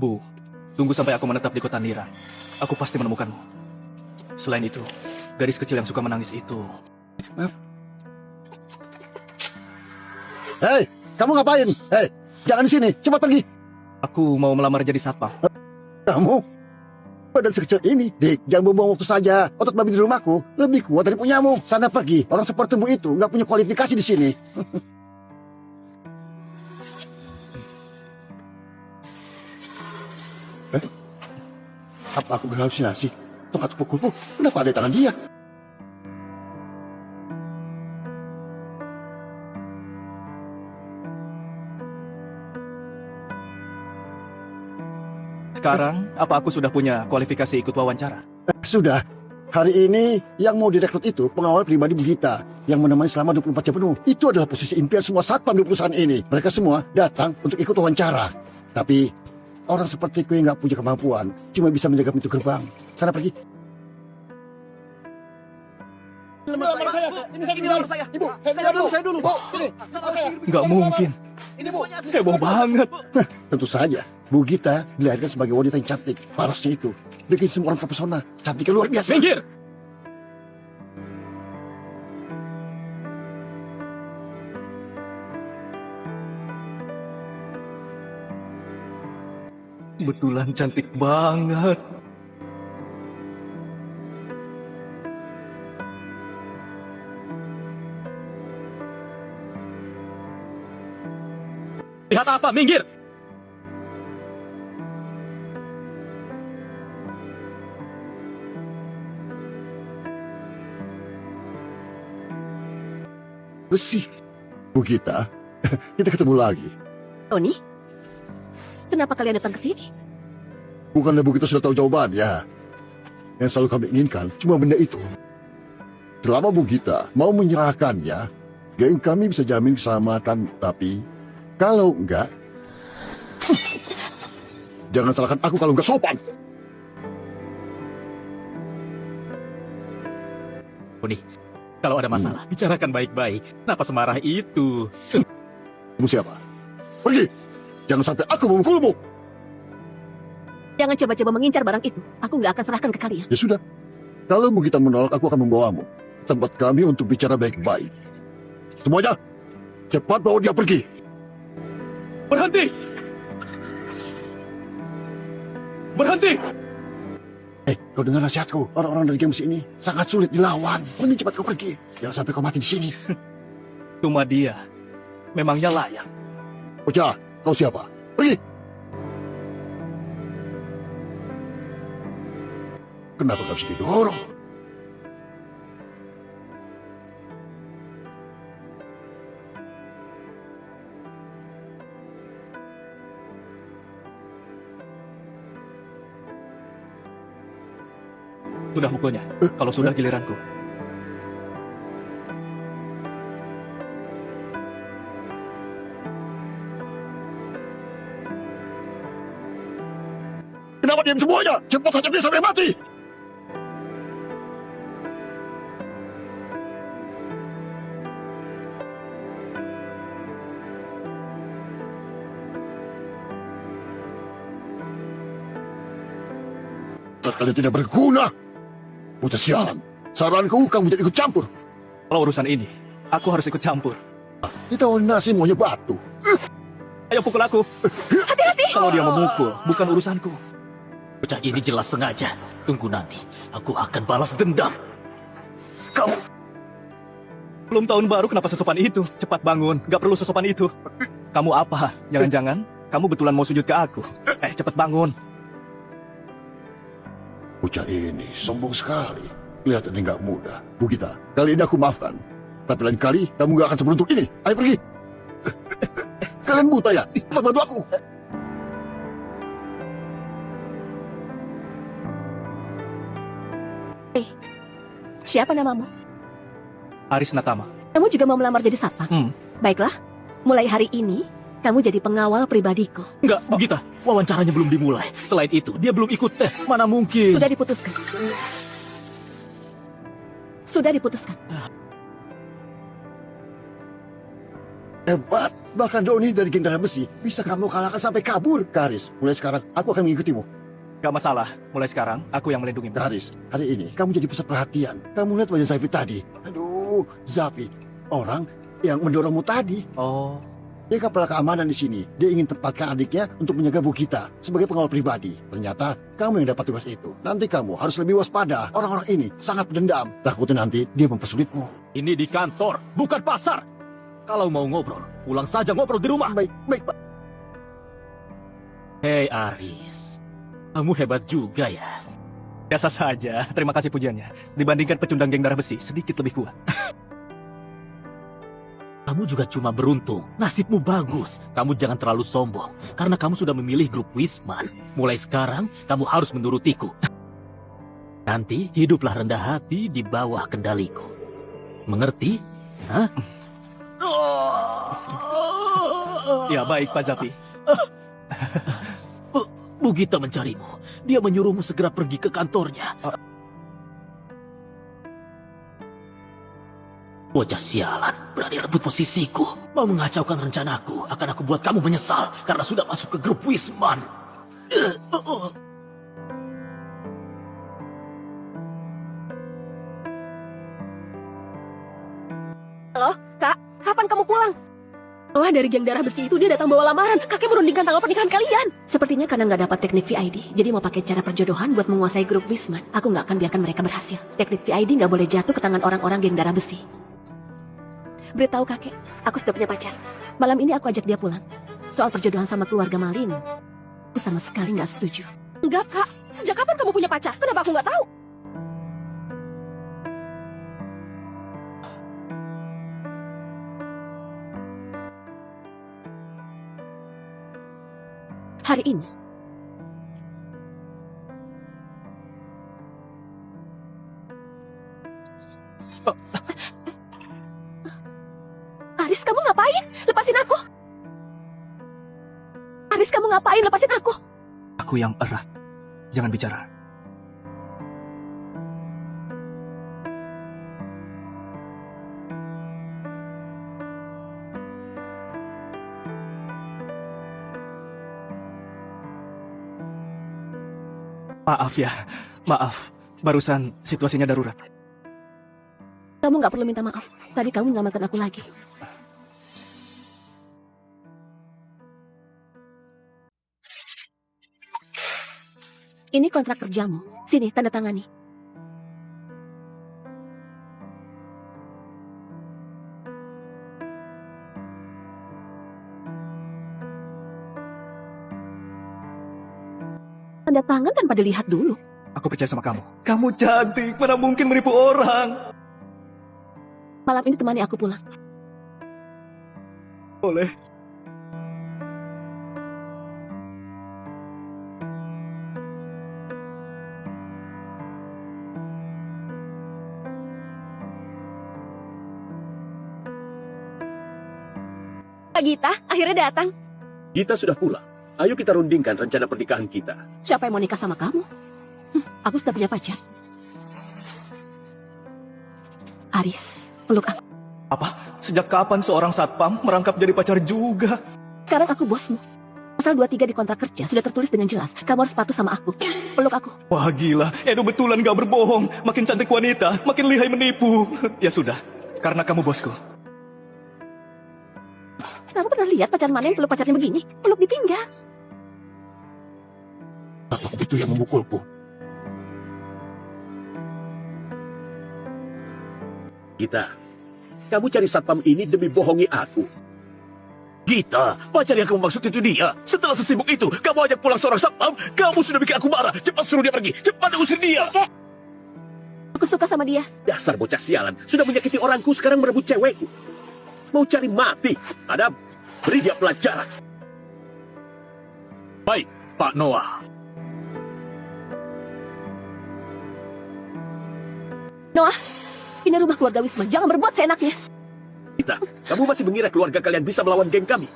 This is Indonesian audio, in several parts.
Bu, tunggu sampai aku menetap di kota Nira. Aku pasti menemukanmu. Selain itu, gadis kecil yang suka menangis itu. Hei, kamu ngapain? Hei, jangan di sini, cepat pergi. Aku mau melamar jadi satpam. Kamu? Badan sekecil ini, Dik, jangan buang waktu saja. Otot babi di rumahku lebih kuat dari punyamu. Sana pergi, orang sepertimu itu nggak punya kualifikasi di sini. Apa aku berhalusinasi? Tongkat pukulku, kenapa ada di tangan dia? Sekarang, apa aku sudah punya kualifikasi ikut wawancara? Sudah. Hari ini yang mau direkrut itu pengawal pribadi Bugita yang menemani selama 24 jam penuh. Itu adalah posisi impian semua satpam di perusahaan ini. Mereka semua datang untuk ikut wawancara. Tapi orang sepertiku yang nggak punya kemampuan cuma bisa menjaga pintu gerbang. Sana pergi. Ibu, saya dulu. Nggak mungkin. Heboh banget. Tentu saja, Bugita dilahirkan sebagai wanita yang cantik. Parasnya itu bikin semua orang terpesona. Cantiknya luar biasa. Minggir! Betulan cantik banget. Lihat apa? Minggir! Bersih. Bugita, kita ketemu lagi. Tony, kenapa kalian datang ke sini? Bukannya Bugita sudah tahu jawabannya? Yang selalu kami inginkan cuma benda itu. Selama Bugita mau menyerahkannya, geng kami bisa jamin keselamatan. Tapi kalau enggak, jangan salahkan aku kalau enggak sopan. Tony, kalau ada masalah, bicarakan baik-baik. Kenapa semarah itu? Kamu siapa? Pergi! Jangan sampai aku memukulmu. Jangan coba-coba mengincar barang itu. Aku nggak akan serahkan ke kalian. Ya sudah. Kalau Bugita menolak, aku akan membawamu ke tempat kami untuk bicara baik-baik. Semuanya, cepat bawa dia pergi. Berhenti! Berhenti! Kau dengar nasihatku. Orang-orang dari games ini sangat sulit dilawan. Mending cepat kau pergi. Jangan sampai kau mati di sini. Cuma dia. Memangnya layak. Oja, kau siapa? Pergi! Kenapa gak bisa didorong? Sudah mukulnya. Kalau sudah giliranku. Kenapa diam semuanya? Cepat hajar dia sampai mati! Saat kalian tidak berguna, buta sialan. Saranku, kamu tidak ikut campur. Kalau urusan ini, aku harus ikut campur. Ditawarin nasi maunya batu. Ayo pukul aku. Hati-hati! Kalau dia memukul, bukan urusanku. Bocah ini jelas sengaja. Tunggu nanti, aku akan balas dendam. Kamu, Belum tahun baru kenapa sesopan itu? Cepat bangun, gak perlu sesopan itu. Kamu apa? Jangan-jangan kamu betulan mau sujud ke aku. Cepat bangun. bocah ini sombong sekali. Kelihatannya nggak mudah. Bugita, kali ini aku maafkan. Tapi lain kali, kamu nggak akan seberuntung ini. Ayo pergi. Kalian buta ya? Cepat bantu aku. Siapa namamu? Aris Natama. Kamu juga mau melamar jadi satpam? Baiklah, mulai hari ini, kamu jadi pengawal pribadiku. Enggak, Bugita. Wawancaranya belum dimulai. Selain itu, dia belum ikut tes. Mana mungkin. Sudah diputuskan. Sudah diputuskan. Hebat. Bahkan Doni dari geng darah besi bisa kamu kalahkan sampai kabur. Karis, mulai sekarang aku akan mengikutimu. Gak masalah, mulai sekarang aku yang melindungimu. Karis, hari ini kamu jadi pusat perhatian. Kamu lihat wajah Zafi tadi. Aduh, Zafi, orang yang mendorongmu tadi. Oh, Dia kepala keamanan di sini. Dia ingin tempatkan adiknya untuk menjaga Bu Gita sebagai pengawal pribadi. Ternyata kamu yang dapat tugas itu. Nanti kamu harus lebih waspada. Orang-orang ini sangat berdendam. Takutnya nanti dia mempersulitmu. Ini di kantor, bukan pasar. Kalau mau ngobrol, pulang saja ngobrol di rumah. Baik, baik, Pak. Hei Aris, kamu hebat juga ya. biasa saja. Terima kasih pujiannya. Dibandingkan pecundang geng darah besi, sedikit lebih kuat. Kamu juga cuma beruntung. Nasibmu bagus. Kamu jangan terlalu sombong. Karena kamu sudah memilih grup Wisman. Mulai sekarang, kamu harus menurutiku. Nanti, hiduplah rendah hati di bawah kendaliku. Mengerti? Hah? Ya, baik, Pak Zafi. Bu Gita mencarimu. Dia menyuruhmu segera pergi ke kantornya. Bocah sialan, berani rebut posisiku. Mau mengacaukan rencanaku. Akan aku buat kamu menyesal karena sudah masuk ke grup Wisman. Halo, Kak, kapan kamu pulang? Wah, dari geng darah besi itu dia datang bawa lamaran. Kakek merundingkan tanggal pernikahan kalian. Sepertinya karena nggak dapat teknik VID, jadi mau pakai cara perjodohan buat menguasai grup Wisman. Aku nggak akan biarkan mereka berhasil. Teknik VID nggak boleh jatuh ke tangan orang-orang geng darah besi. Beritahu kakek, aku sudah punya pacar. Malam ini aku ajak dia pulang. Soal perjodohan sama keluarga Malin, aku sama sekali nggak setuju. Enggak, Kak. Sejak kapan kamu punya pacar? Kenapa aku nggak tahu? Hari ini. Aris, kamu ngapain? Lepasin aku. Aris, kamu ngapain? Lepasin aku. Aku yang erat. Jangan bicara. Maaf ya, maaf. Barusan situasinya darurat. Kamu nggak perlu minta maaf. Tadi kamu nyelamatkan aku lagi. Ini kontrak kerjamu. Sini, tanda tangani. Tanda tangan tanpa dilihat dulu. Aku percaya sama kamu. Kamu cantik, mana mungkin menipu orang. Malam ini temani aku pulang. Boleh. Kak Gita, akhirnya datang. Gita sudah pulang. Ayo kita rundingkan rencana pernikahan kita. Siapa yang mau nikah sama kamu? Aku sudah punya pacar. Aris, peluk aku. Apa? Sejak kapan seorang satpam merangkap jadi pacar juga? Sekarang aku bosmu. Pasal 23 di kontrak kerja sudah tertulis dengan jelas. Kamu harus patuh sama aku. Peluk aku. Wah gila, Edo betulan gak berbohong. Makin cantik wanita, makin lihai menipu. Ya sudah, karena kamu bosku. Kamu pernah lihat pacar mana yang peluk pacarnya begini? Peluk di pinggang. Apa itu yang memukulku? Gita, kamu cari satpam ini demi bohongi aku. Gita, pacar yang kamu maksud itu dia. Setelah sesibuk itu, kamu ajak pulang seorang satpam. Kamu sudah bikin aku marah. Cepat suruh dia pergi. Cepat usir dia. Kakek, aku suka sama dia. Dasar bocah sialan. Sudah menyakiti orangku, sekarang merebut cewekku. Mau cari mati. Adam, beri dia pelajaran. Baik, Pak Noah. Noah, ini rumah keluarga Wisman. Jangan berbuat seenaknya. Gita, kamu masih mengira keluarga kalian bisa melawan geng kami?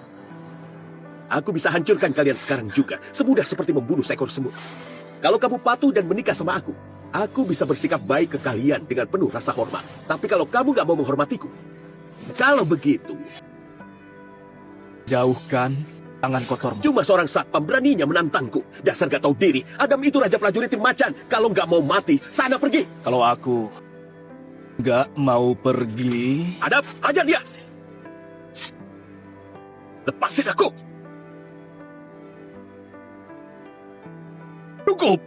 Aku bisa hancurkan kalian sekarang juga. Semudah seperti membunuh seekor semut. Kalau kamu patuh dan menikah sama aku bisa bersikap baik ke kalian dengan penuh rasa hormat. Tapi kalau kamu gak mau menghormatiku, kalau begitu, Jauhkan tangan kotormu. Cuma seorang satpam beraninya menantangku. Dasar gak tahu diri. Adam itu raja prajurit tim macan. Kalau nggak mau mati, sana pergi. Kalau aku nggak mau pergi, Adam, hajar dia. Lepasin aku. Cukup.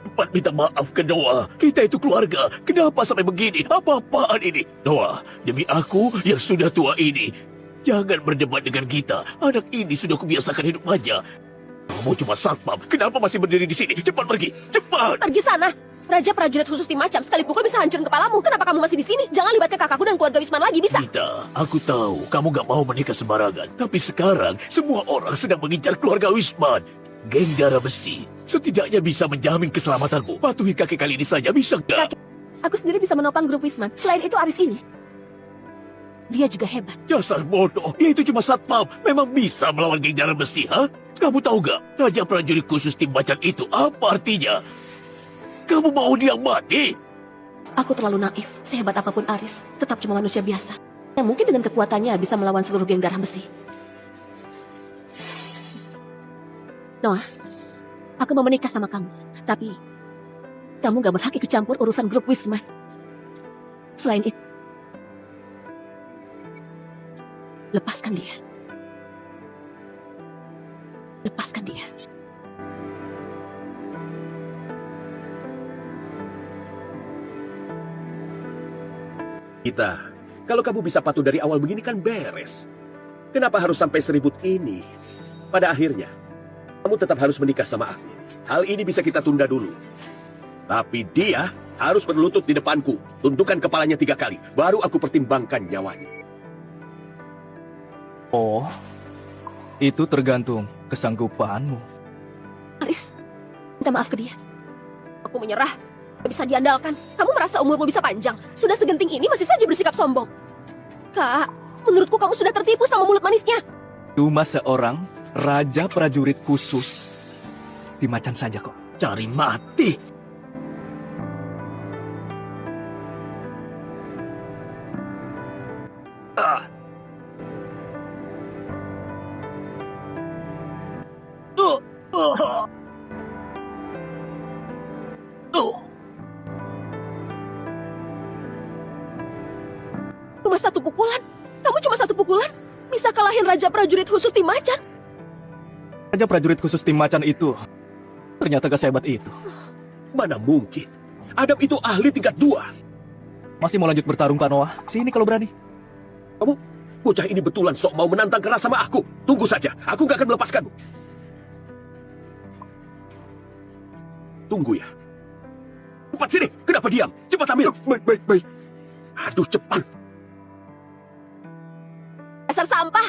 Cepat minta maaf ke Noah. Kita itu keluarga. Kenapa sampai begini? Apa-apaan ini? Noah, demi aku yang sudah tua ini, jangan berdebat dengan kita. Anak ini sudah kubiasakan hidup aja. Kamu cuma satpam. Kenapa masih berdiri di sini? Cepat pergi. Cepat. Pergi sana. Raja prajurit khusus tim macam sekali pukul bisa hancurin kepalamu. Kenapa kamu masih di sini? Jangan libatkan kakakku dan keluarga Wisman lagi, bisa? Gita, aku tahu kamu gak mau menikah sembarangan. Tapi sekarang semua orang sedang mengincar keluarga Wisman. Geng darah besi setidaknya bisa menjamin keselamatanmu. Patuhi kakek kali ini saja, bisa gak? Aku sendiri bisa menopang grup Wisman. Selain itu Aris ini, dia juga hebat. Dasar bodoh, dia itu cuma satpam. Memang bisa melawan geng darah besi, ha? Kamu tahu gak, raja prajurit khusus tim macan itu apa artinya? Kamu mau dia mati? Aku terlalu naif. Sehebat apapun Aris, tetap cuma manusia biasa. Yang mungkin dengan kekuatannya bisa melawan seluruh geng darah besi. Noah, aku mau menikah sama kamu. Tapi, kamu gak berhak ikut campur urusan grup Wisman. Selain itu, lepaskan dia. Lepaskan dia. Gita, kalau kamu bisa patuh dari awal begini kan beres. Kenapa harus sampai seribut ini? Pada akhirnya, kamu tetap harus menikah sama aku. Hal ini bisa kita tunda dulu. Tapi dia harus berlutut di depanku. Tundukkan kepalanya 3 kali. Baru aku pertimbangkan nyawanya. oh, itu tergantung kesanggupanmu. Aris, minta maaf ke dia. Aku menyerah. Gak bisa diandalkan. Kamu merasa umurmu bisa panjang. Sudah segenting ini masih saja bersikap sombong. Kak, menurutku kamu sudah tertipu sama mulut manisnya. Cuma seorang raja prajurit khusus di macan saja kok. Cari mati. Ah. Cuma 1 pukulan? Kamu cuma 1 pukulan? Bisa kalahin raja prajurit khusus tim macan? Raja prajurit khusus tim macan itu ternyata gak sehebat itu. Mana mungkin? Adam itu ahli tingkat 2. Masih mau lanjut bertarung, Pak Noah? Sini kalau berani. Bocah ini betulan sok mau menantang keras sama aku. Tunggu saja, aku gak akan melepaskanmu. Tunggu ya. Cepat sini, kenapa diam? Cepat ambil. Baik. Aduh, cepat. Dasar sampah!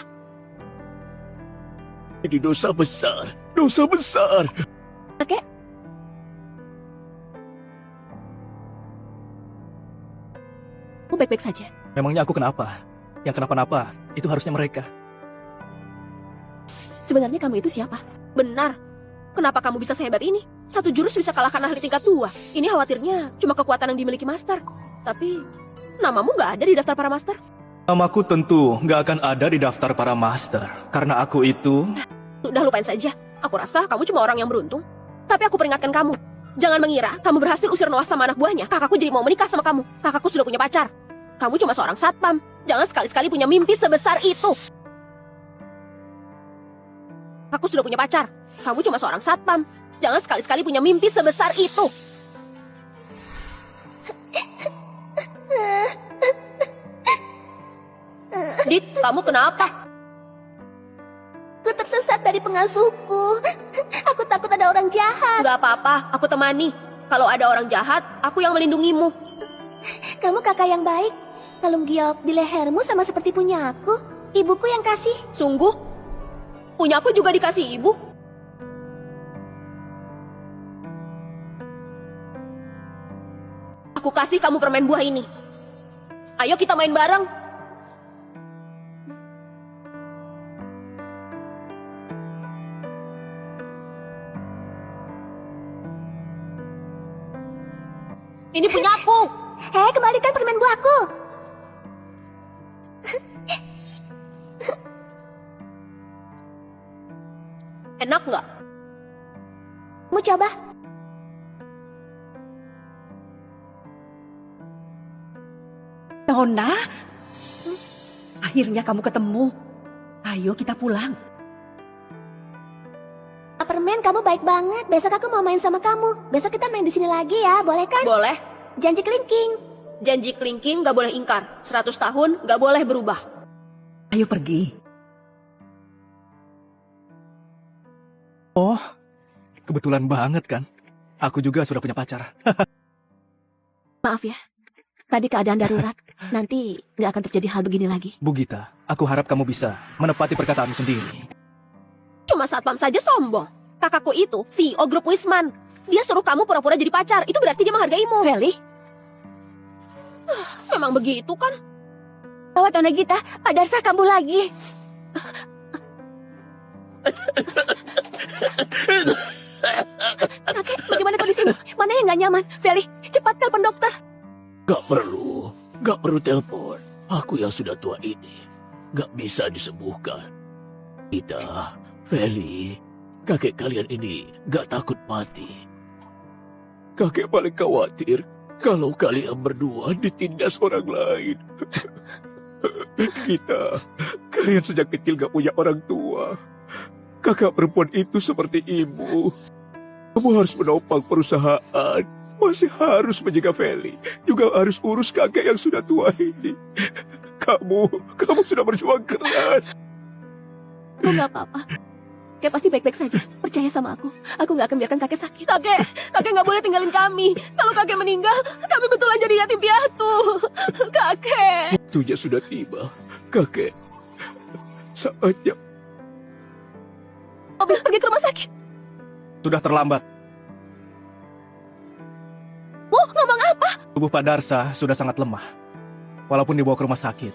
Ini dosa besar. Dosa besar. Kakek, kamu baik-baik saja. Memangnya aku kenapa? Yang kenapa-napa itu harusnya mereka. Sebenarnya kamu itu siapa? Benar. Kenapa kamu bisa sehebat ini? 1 jurus bisa kalahkan ahli tingkat 2. Ini khawatirnya cuma kekuatan yang dimiliki master. Tapi, namamu nggak ada di daftar para master. Namaku tentu nggak akan ada di daftar para master. Karena aku itu... Sudah lupain saja. Aku rasa kamu cuma orang yang beruntung. Tapi aku peringatkan kamu. Jangan mengira kamu berhasil usir Noah sama anak buahnya. Kakakku jadi mau menikah sama kamu. Kakakku sudah punya pacar. Kamu cuma seorang satpam. Jangan sekali-sekali punya mimpi sebesar itu. Aku sudah punya pacar. Kamu cuma seorang satpam. Jangan sekali-sekali punya mimpi sebesar itu. Dit, kamu kenapa? Aku tersesat dari pengasuhku. Aku takut ada orang jahat. Gak apa-apa, aku temani. Kalau ada orang jahat, aku yang melindungimu. Kamu kakak yang baik. Kalung giok di lehermu sama seperti punya aku. Ibuku yang kasih. Sungguh? Punya aku juga dikasih ibu? Aku kasih kamu permen buah ini. Ayo kita main bareng. Ini punya aku. Kembalikan permen buahku. Enak nggak? Mau coba? Nona, akhirnya kamu ketemu. Ayo kita pulang. Permen, kamu baik banget. Besok aku mau main sama kamu. Besok kita main di sini lagi ya, boleh kan? Boleh. Janji kelingking. Janji kelingking nggak boleh ingkar. 100 tahun nggak boleh berubah. Ayo pergi. Oh, kebetulan banget kan? Aku juga sudah punya pacar. Maaf ya. Tadi keadaan darurat. Nanti nggak akan terjadi hal begini lagi. Bu Gita, aku harap kamu bisa menepati perkataanmu sendiri. Cuma satpam saja sombong. Kakakku itu CEO grup Wisman. Dia suruh kamu pura-pura jadi pacar. Itu berarti dia menghargaimu. Feli? Memang begitu kan? Gawat Nona Gita, Pak Darsa kamu lagi. Kakek, bagaimana kondisimu? Mana yang nggak nyaman? Feli, cepat telepon dokter. Gak perlu telepon. Aku yang sudah tua ini gak bisa disembuhkan. Kita, Feli, kakek kalian ini gak takut mati. Kakek paling khawatir kalau kalian berdua ditindas orang lain. Kalian sejak kecil gak punya orang tua. Kakak perempuan itu seperti ibu. Kamu harus menopang perusahaan. Masih harus menjaga Feli. Juga harus urus kakek yang sudah tua ini. Kamu sudah berjuang keras. Aku nggak apa-apa. Kakek pasti baik-baik saja. Percaya sama aku. Aku nggak akan biarkan kakek sakit. Kakek nggak boleh tinggalin kami. Kalau kakek meninggal, kami betulan jadi yatim piatu. Kakek. Waktunya sudah tiba. Kakek, saatnya. Mobil pergi ke rumah sakit. Sudah terlambat. Ngomong apa? Tubuh Pak Darsa sudah sangat lemah. Walaupun dibawa ke rumah sakit,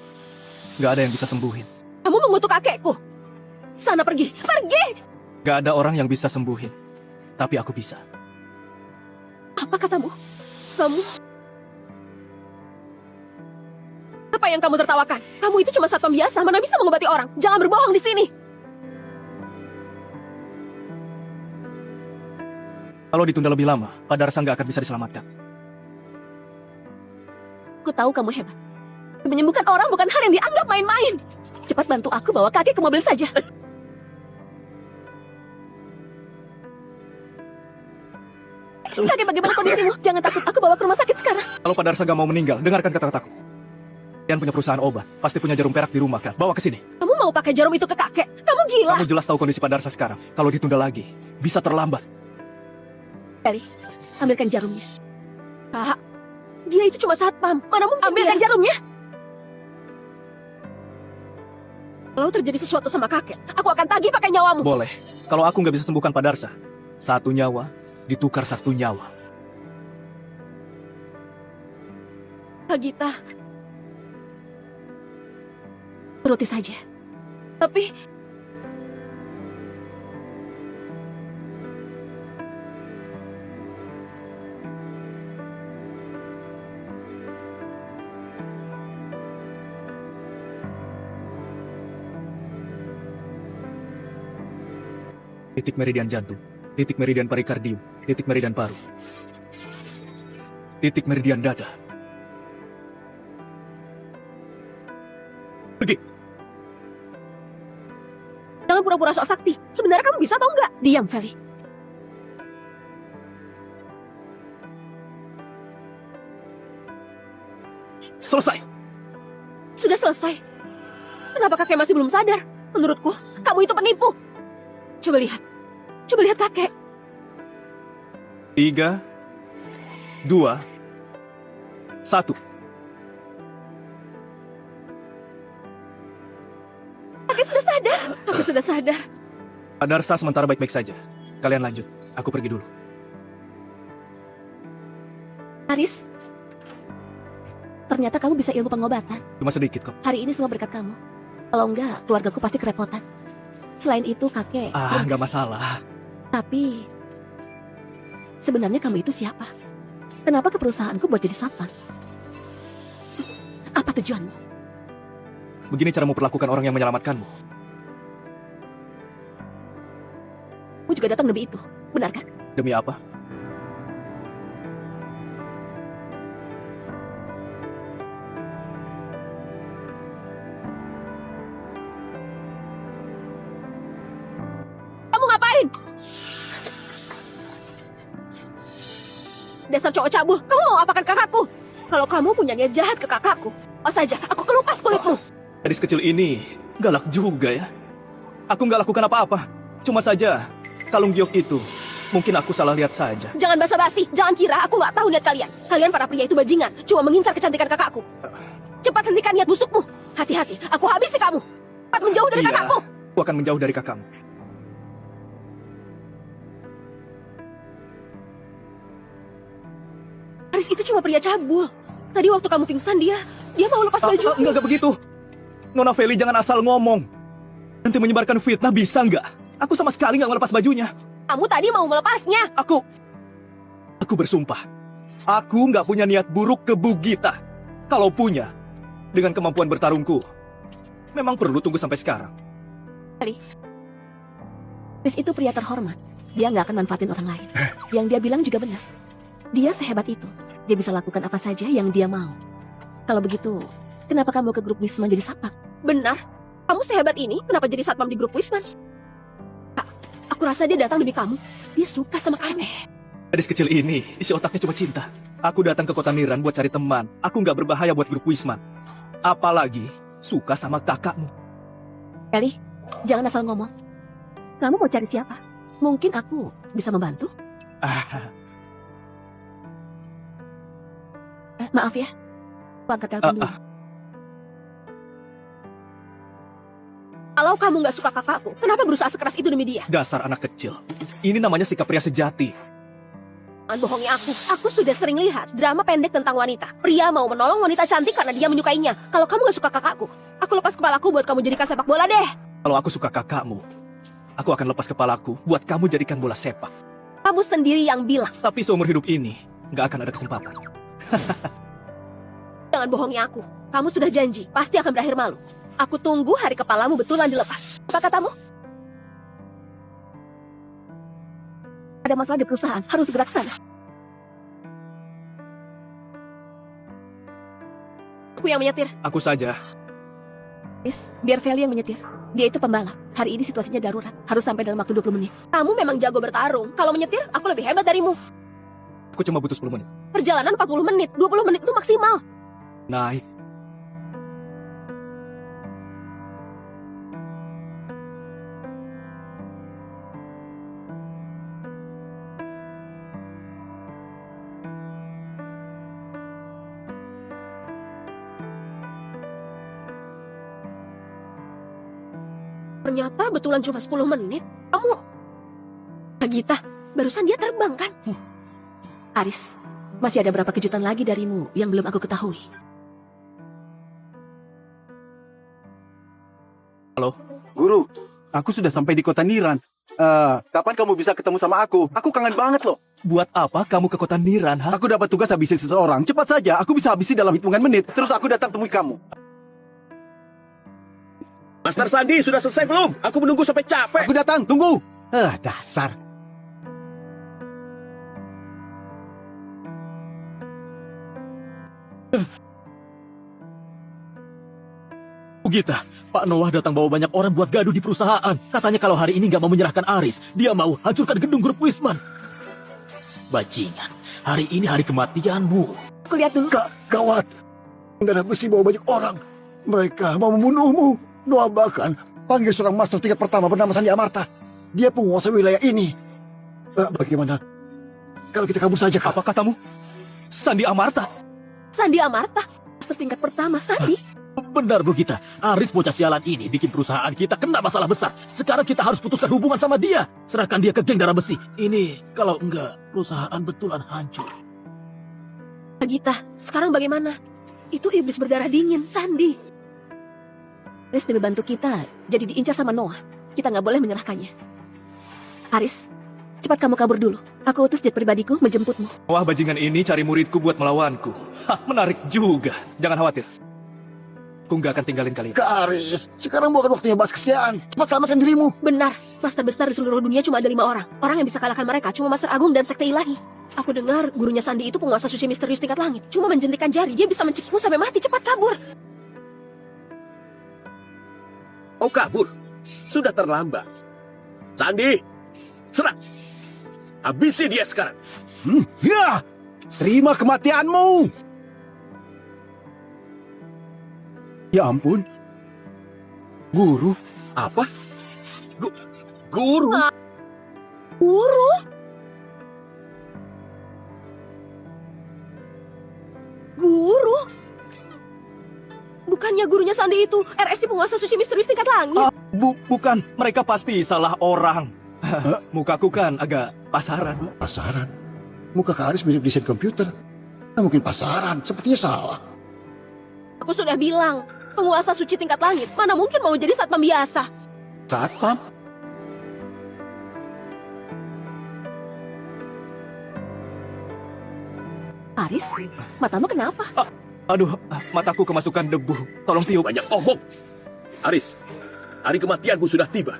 nggak ada yang bisa sembuhin. Kamu mengutuk kakekku. Sana pergi. Pergi. Nggak ada orang yang bisa sembuhin. Tapi aku bisa. Apa katamu? Kamu... Apa yang kamu tertawakan? Kamu itu cuma satpam biasa, mana bisa mengobati orang? Jangan berbohong di sini. Kalau ditunda lebih lama, Pak Darsa nggak akan bisa diselamatkan. Aku tahu kamu hebat. Menyembuhkan orang bukan hal yang dianggap main-main. Cepat bantu aku bawa kakek ke mobil saja. Kakek, bagaimana kondisimu? Jangan takut, aku bawa ke rumah sakit sekarang. Kalau Pak Darsa nggak mau meninggal, dengarkan kata-kataku. Kalian punya perusahaan obat, pasti punya jarum perak di rumah kan? Bawa ke sini. Kamu mau pakai jarum itu ke kakek? Kamu gila. Kamu jelas tahu kondisi Pak Darsa sekarang. Kalau ditunda lagi, bisa terlambat. Feli, ambilkan jarumnya. Kak, dia itu cuma satpam. Mana mungkin ambilkan jarumnya. Kalau terjadi sesuatu sama kakek, aku akan tagih pakai nyawamu. Boleh. Kalau aku nggak bisa sembuhkan Pak Darsa, 1 nyawa ditukar 1 nyawa. Kak Gita, turuti saja. Tapi Titik meridian jantung, titik meridian perikardium, titik meridian paru, titik meridian dada. Pergi. jangan pura-pura sok sakti. Sebenarnya kamu bisa atau enggak? Diam, Feli. Selesai. Sudah selesai. Kenapa kakek masih belum sadar? Menurutku, kamu itu penipu. Coba lihat. Coba lihat kakek. 3, 2, 1. Kakek sudah sadar. Kakek sudah sadar. Pak Darsa sementara baik-baik saja. Kalian lanjut. Aku pergi dulu. Haris, ternyata kamu bisa ilmu pengobatan. Cuma sedikit kok. Hari ini semua berkat kamu. Kalau enggak, keluargaku pasti kerepotan. Selain itu, kakek... Nggak masalah. Tapi, sebenarnya kamu itu siapa? Kenapa ke perusahaanku buat jadi satpam? Apa tujuanmu? Begini cara memperlakukan orang yang menyelamatkanmu. juga datang demi itu. Benar kan? Demi apa? Kamu ngapain? Dasar cowok cabul, kamu mau apakan kakakku? Kalau kamu punya niat jahat ke kakakku, oh saja, aku kelupas kulitmu. Gadis kecil ini galak juga ya. Aku nggak lakukan apa-apa. Cuma saja, kalung giok itu mungkin aku salah lihat saja. Jangan basa-basi, jangan kira aku nggak tahu niat kalian. Kalian para pria itu bajingan, cuma mengincar kecantikan kakakku. Cepat hentikan niat busukmu. Hati-hati, aku habisi kamu. Cepat menjauh dari Iya, kakakku. aku akan menjauh dari kakakmu. Haris itu cuma pria cabul. Tadi waktu kamu pingsan dia mau lepas baju. Enggak begitu. Nona Feli jangan asal ngomong. Nanti menyebarkan fitnah bisa nggak? Aku sama sekali nggak melepas bajunya. Kamu tadi mau melepasnya. Aku bersumpah. Aku nggak punya niat buruk ke Bu Gita. Kalau punya, dengan kemampuan bertarungku, memang perlu tunggu sampai sekarang. Haris itu pria terhormat. Dia nggak akan manfaatin orang lain. Yang dia bilang juga benar. Dia sehebat itu. Dia bisa lakukan apa saja yang dia mau. Kalau begitu, kenapa kamu ke grup Wisman jadi satpam? Benar. Kamu sehebat ini, kenapa jadi satpam di grup Wisman? Kak, aku rasa dia datang demi kamu. Dia suka sama kamu. Gadis kecil ini, isi otaknya cuma cinta. Aku datang ke kota Niran buat cari teman. Aku nggak berbahaya buat grup Wisman. Apalagi suka sama kakakmu. Eli, jangan asal ngomong. Kamu mau cari siapa? Mungkin aku bisa membantu. Maaf ya. Aku angkat telepon dulu. Kalau kamu nggak suka kakakku, kenapa berusaha sekeras itu demi dia? Dasar anak kecil. Ini namanya sikap pria sejati. Jangan bohongi aku. Aku sudah sering lihat drama pendek tentang wanita. Pria mau menolong wanita cantik karena dia menyukainya. Kalau kamu nggak suka kakakku, aku lepas kepalaku buat kamu jadikan sepak bola deh. Kalau aku suka kakakmu, aku akan lepas kepalaku buat kamu jadikan bola sepak. Kamu sendiri yang bilang. Tapi seumur hidup ini, nggak akan ada kesempatan. Jangan bohongi aku. Kamu sudah janji, pasti akan berakhir malu. Aku tunggu hari kepalamu betulan dilepas. Apa katamu? Ada masalah di perusahaan, harus segera ke sana. Aku yang menyetir. Aku saja. Biar Feli yang menyetir. Dia itu pembalap. Hari ini situasinya darurat. Harus sampai dalam waktu 20 menit. Kamu memang jago bertarung. Kalau menyetir, aku lebih hebat darimu. Aku cuma butuh 10 menit. Perjalanan 40 menit. 20 menit itu maksimal. Naik. Ternyata betulan cuma 10 menit. Kamu... Gita, barusan dia terbang kan? Aris, masih ada berapa kejutan lagi darimu yang belum aku ketahui? Halo? Guru, aku sudah sampai di kota Niran. Kapan kamu bisa ketemu sama aku? Aku kangen banget loh. Buat apa kamu ke kota Niran, ha? Aku dapat tugas habisi seseorang. Cepat saja, aku bisa habisi dalam hitungan menit. Terus aku datang temui kamu. Master Sandi sudah selesai belum? Aku menunggu sampai capek. Aku datang, tunggu. Dasar. Gita, Pak Noah datang bawa banyak orang buat gaduh di perusahaan. Katanya kalau hari ini nggak mau menyerahkan Aris, dia mau hancurkan gedung grup Wisman. Bajingan, hari ini hari kematianmu. Aku lihat dulu. Gawat. Darah besi bawa banyak orang. Mereka mau membunuhmu. Noah bahkan panggil seorang master tingkat pertama bernama Sandi Amarta. Dia penguasa wilayah ini. Bagaimana kalau kita kabur saja, Kak? Apa katamu? Sandi Amarta? Sandi Amarta, master tingkat pertama, Sandi. Benar, Bu Gita. Aris bocah sialan ini bikin perusahaan kita kena masalah besar. Sekarang kita harus putuskan hubungan sama dia. Serahkan dia ke geng darah besi. Ini kalau enggak, perusahaan betulan hancur. Gita, sekarang bagaimana? Itu iblis berdarah dingin, Sandi. Aris demi bantu kita, jadi diincar sama Noah. Kita nggak boleh menyerahkannya. Aris, cepat kamu kabur dulu. Aku utus jet pribadiku menjemputmu. Wah, bajingan ini cari muridku buat melawanku. Hah, menarik juga. Jangan khawatir. Aku nggak akan tinggalin kalian. Kak Aris, sekarang bukan waktunya bahas kesetiaan. Cepat selamatkan dirimu. Benar, master besar di seluruh dunia cuma ada 5 orang. Orang yang bisa kalahkan mereka cuma Master Agung dan Sekte Ilahi. Aku dengar gurunya Sandi itu penguasa suci misterius tingkat langit. Cuma menjentikan jari, dia bisa mencekikmu sampai mati. Cepat kabur. Oh kabur? Sudah terlambat. Sandi, serang. Habisi dia sekarang. Ya! Terima kematianmu! Ya ampun. Guru, Apa? Guru? Guru? Guru? Bukannya gurunya Sandi itu RSI penguasa suci misterius tingkat langit? Bukan, mereka pasti salah orang. Mukaku kan agak pasaran. Pasaran? Muka Kak Aris mirip desain komputer. Nah, mungkin pasaran, sepertinya salah. Aku sudah bilang, penguasa suci tingkat langit mana mungkin mau jadi satpam biasa. satpam. Aris, matamu kenapa? Aduh, mataku kemasukan debu. Tolong tiup. Banyak omong. Aris, hari kematianmu sudah tiba.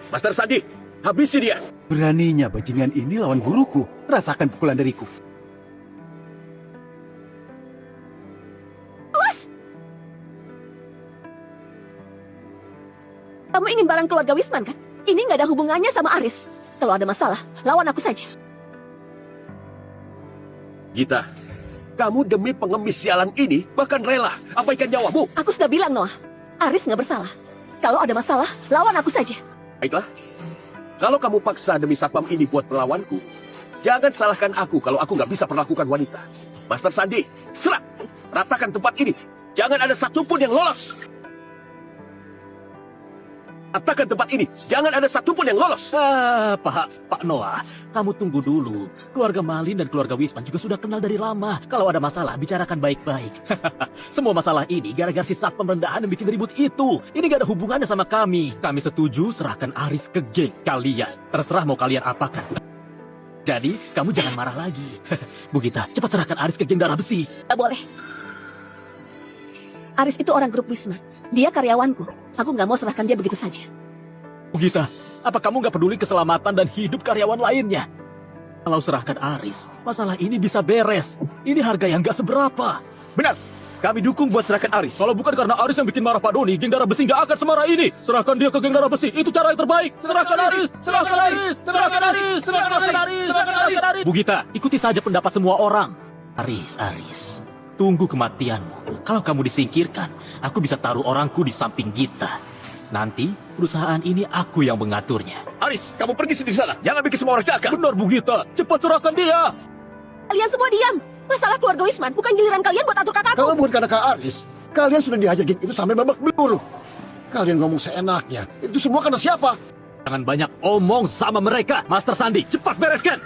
Master Sandi, habisi dia. Beraninya bajingan ini lawan guruku. Rasakan pukulan dariku. Kamu ingin barang keluarga Wisman kan? Ini nggak ada hubungannya sama Aris. Kalau ada masalah, lawan aku saja. Gita, kamu demi pengemis sialan ini bahkan rela abaikan nyawamu. Aku sudah bilang, Noah. Aris nggak bersalah. Kalau ada masalah, lawan aku saja. Baiklah, kalau kamu paksa demi satpam ini buat melawanku, jangan salahkan aku kalau aku nggak bisa perlakukan wanita. Master Sandi, serang! Ratakan tempat ini. Jangan ada satupun yang lolos. Ratakan tempat ini. Jangan ada satupun yang lolos. Pak Noah, kamu tunggu dulu. Keluarga Malin dan keluarga Wisman juga sudah kenal dari lama. Kalau ada masalah, bicarakan baik-baik. Semua masalah ini gara-gara si satpam rendahan yang bikin ribut itu. Ini gak ada hubungannya sama kami. Kami setuju serahkan Aris ke geng kalian. Terserah mau kalian apakan. Jadi, kamu jangan marah lagi. Bu Gita, cepat serahkan Aris ke geng darah besi. Tidak boleh. Aris itu orang grup Wisman. Dia karyawanku. Aku nggak mau serahkan dia begitu saja. Bu Gita, apa kamu gak peduli keselamatan dan hidup karyawan lainnya? Kalau serahkan Aris, masalah ini bisa beres. Ini harga yang gak seberapa. Benar, kami dukung buat serahkan Aris. Kalau bukan karena Aris yang bikin marah Pak Doni, geng darah besi gak akan semarah ini. Serahkan dia ke geng darah besi, itu cara yang terbaik. Serahkan Aris, serahkan Aris, serahkan Aris, serahkan Aris, serahkan Aris. Bu Gita, ikuti saja pendapat semua orang. Aris, tunggu kematianmu. Kalau kamu disingkirkan, aku bisa taruh orangku di samping Gita. Nanti, perusahaan ini aku yang mengaturnya. Aris, kamu pergi sendiri sana. Jangan bikin semua orang celaka. Benar Bu Gita, cepat serahkan dia. Kalian semua diam. Masalah keluarga Wisman bukan giliran kalian buat atur kakakku. Kalau bukan karena Kak Aris, kalian sudah dihajar geng itu sampai babak belur. Kalian ngomong seenaknya. Itu semua karena siapa? Jangan banyak omong sama mereka. Master Sandi, cepat bereskan.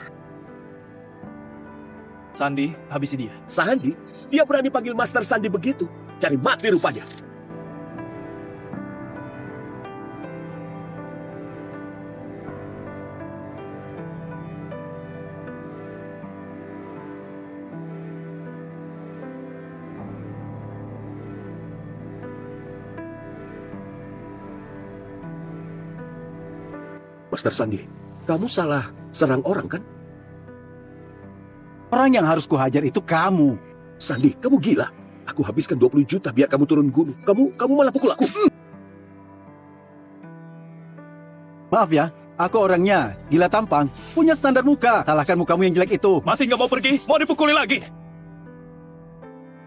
Sandi, habisi dia. Sandi, dia berani panggil Master Sandi begitu. Cari mati rupanya. Master Sandi, kamu salah serang orang kan? Orang yang harus kuhajar itu kamu. Sandi, kamu gila. Aku habiskan 20 juta biar kamu turun gunung. Kamu malah pukul aku. Maaf ya, aku orangnya gila tampang, punya standar muka. Salahkan mukamu yang jelek itu. Masih nggak mau pergi? Mau dipukuli lagi?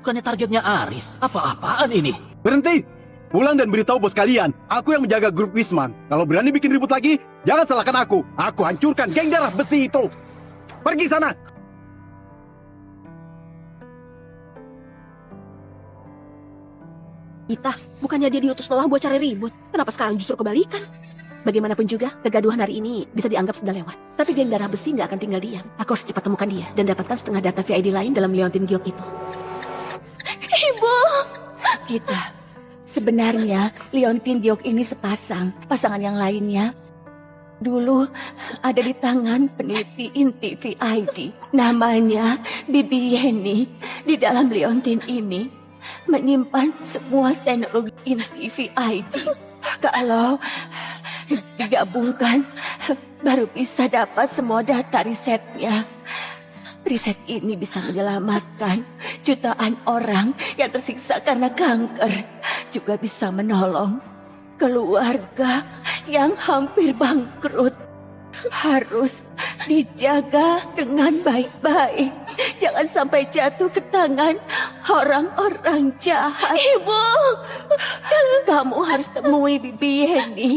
Bukannya targetnya Aris. Apa-apaan ini? Berhenti! Pulang dan beritahu bos kalian, aku yang menjaga grup Wisman. Kalau berani bikin ribut lagi, jangan salahkan aku. Aku hancurkan geng darah besi itu. Pergi sana! Gita, bukannya dia diutus Noah buat cari ribut. Kenapa sekarang justru kebalikan? Bagaimanapun juga, kegaduhan hari ini bisa dianggap sudah lewat. Tapi geng darah besi nggak akan tinggal diam. Aku harus cepat temukan dia dan dapatkan setengah data VID lain dalam Leontin Giok itu. Ibu! Kita, sebenarnya Leontin Giok ini sepasang. Pasangan yang lainnya dulu ada di tangan peneliti inti VID. Namanya Bibi Yeni. Di dalam Leontin ini menyimpan semua teknologi inti VID. Kalau digabungkan, baru bisa dapat semua data risetnya. Riset ini bisa menyelamatkan jutaan orang yang tersiksa karena kanker. Juga bisa menolong keluarga yang hampir bangkrut. Harus dijaga dengan baik-baik. Jangan sampai jatuh ke tangan orang-orang jahat. Ibu! Kamu harus temui Bibi Yeni.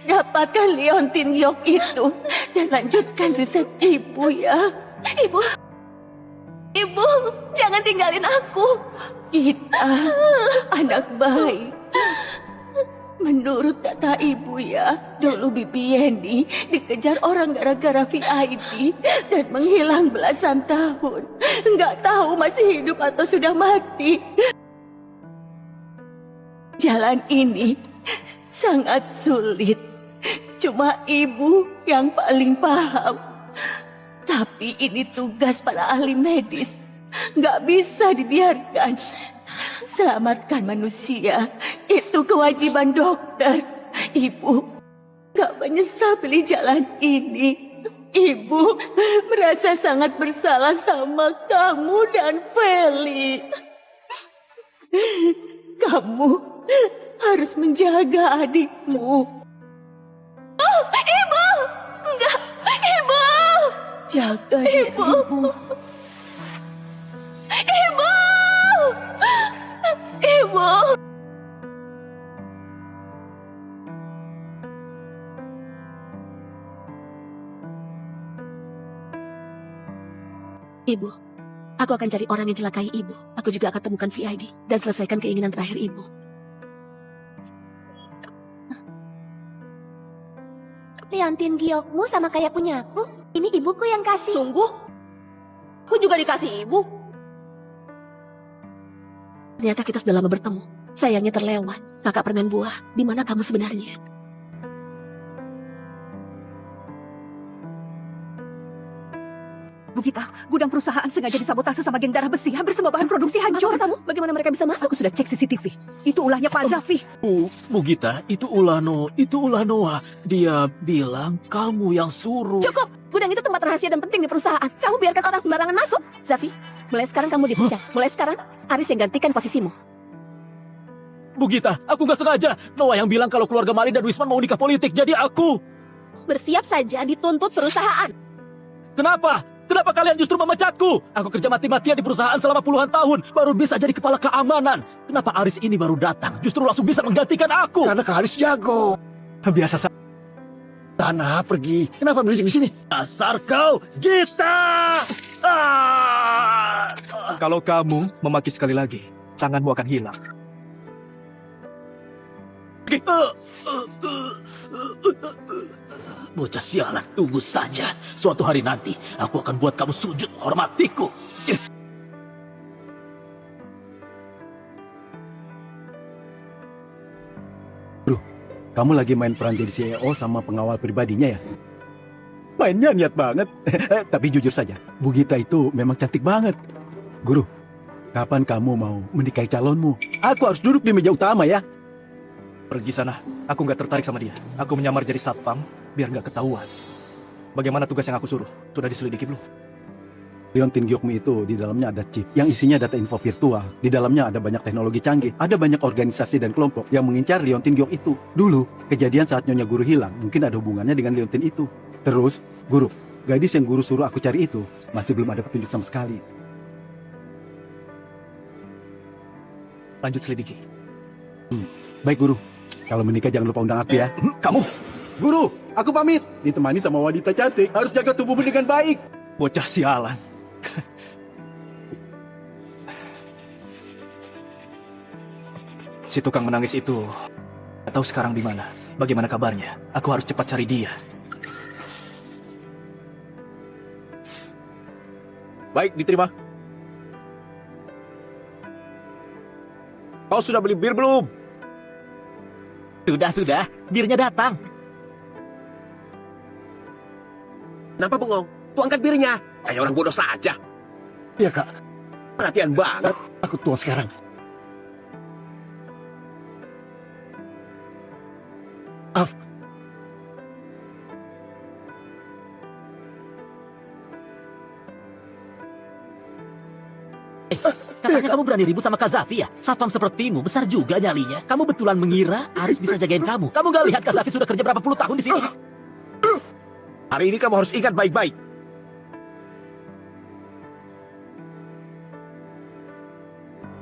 Dapatkan liontin yok itu dan lanjutkan riset ibu ya. Ibu! Ibu! Jangan tinggalin aku! Kita anak baik. Menurut kata ibu ya, dulu Bibi Yeni dikejar orang gara-gara VID dan menghilang belasan tahun. Nggak tahu masih hidup atau sudah mati. Jalan ini sangat sulit. Cuma ibu yang paling paham. Tapi ini tugas para ahli medis. Nggak bisa dibiarkan. Selamatkan manusia. Itu kewajiban dokter. Ibu nggak menyesal pilih jalan ini. Ibu merasa sangat bersalah sama kamu dan Feli. Kamu harus menjaga adikmu. Oh, Ibu! Enggak! Ibu! Jaga dirimu. Ibu! Ibu! Ibu, aku akan cari orang yang celakai ibu. Aku juga akan temukan VID dan selesaikan keinginan terakhir ibu. Liontin giokmu sama kayak punya aku. Ini ibuku yang kasih. Sungguh? Aku juga dikasih ibu. Ternyata kita sudah lama bertemu. Sayangnya terlewat. Kakak permen buah, di mana kamu sebenarnya? Bu Gita, gudang perusahaan sengaja disabotase sama geng darah besi. Hampir semua bahan produksi hancur. Kamu, bagaimana mereka bisa masuk? Aku sudah cek CCTV. Itu ulahnya Pak Zafi. Bu Gita, itu ulah Noah. Dia bilang kamu yang suruh. Cukup! Gudang itu tempat rahasia dan penting di perusahaan. Kamu biarkan orang sembarangan masuk. Zafi, mulai sekarang kamu dipecat. Mulai sekarang, Aris yang gantikan posisimu. Bu Gita, aku gak sengaja. Noah yang bilang kalau keluarga Mali dan Wisman mau nikah politik. Jadi aku. Bersiap saja dituntut perusahaan. Kenapa? Kenapa kalian justru memecatku? Aku kerja mati-matian di perusahaan selama puluhan tahun. Baru bisa jadi kepala keamanan. Kenapa Aris ini baru datang? Justru langsung bisa menggantikan aku. Karena Kak Haris jago. Biasa saja. Tanah pergi. Kenapa berisik di sini? Dasar kau, Gita! Kalau kamu memaki sekali lagi, tanganmu akan hilang. Bocah sialan, tunggu saja. Suatu hari nanti, aku akan buat kamu sujud hormatiku. Bro, kamu lagi main peran jadi CEO sama pengawal pribadinya ya? Mainnya niat banget. Tapi jujur saja, Bu Gita itu memang cantik banget. Guru, kapan kamu mau menikahi calonmu? Aku harus duduk di meja utama ya. Pergi sana. Aku nggak tertarik sama dia. Aku menyamar jadi satpam biar nggak ketahuan. Bagaimana tugas yang aku suruh? Sudah diselidiki belum? Liontin Gyokmi itu di dalamnya ada chip yang isinya data info virtual. Di dalamnya ada banyak teknologi canggih. Ada banyak organisasi dan kelompok yang mengincar Liontin Gyok itu. Dulu, kejadian saat Nyonya Guru hilang mungkin ada hubungannya dengan Liontin itu. Terus, Guru, gadis yang Guru suruh aku cari itu masih belum ada petunjuk sama sekali. Lanjut selidiki. Baik, Guru. Kalau menikah jangan lupa undang aku ya. Kamu! Guru, aku pamit. Ditemani sama wanita cantik. Harus jaga tubuhmu dengan baik. Bocah sialan. Si tukang menangis itu, gak tahu sekarang di mana. Bagaimana kabarnya? Aku harus cepat cari dia. Baik, diterima. Kau sudah beli bir belum? Sudah. Birnya datang. Kenapa bengong? Tuh angkat birnya. Kayak orang bodoh saja. Iya, Kak. Perhatian banget. Aku tua sekarang. Katanya kamu berani ribut sama Kazafi ya? Satpam sepertimu besar juga nyalinya. Kamu betulan mengira Aris bisa jagain kamu. Kamu gak lihat Kazafi sudah kerja berapa puluh tahun di sini? Hari ini kamu harus ingat baik-baik.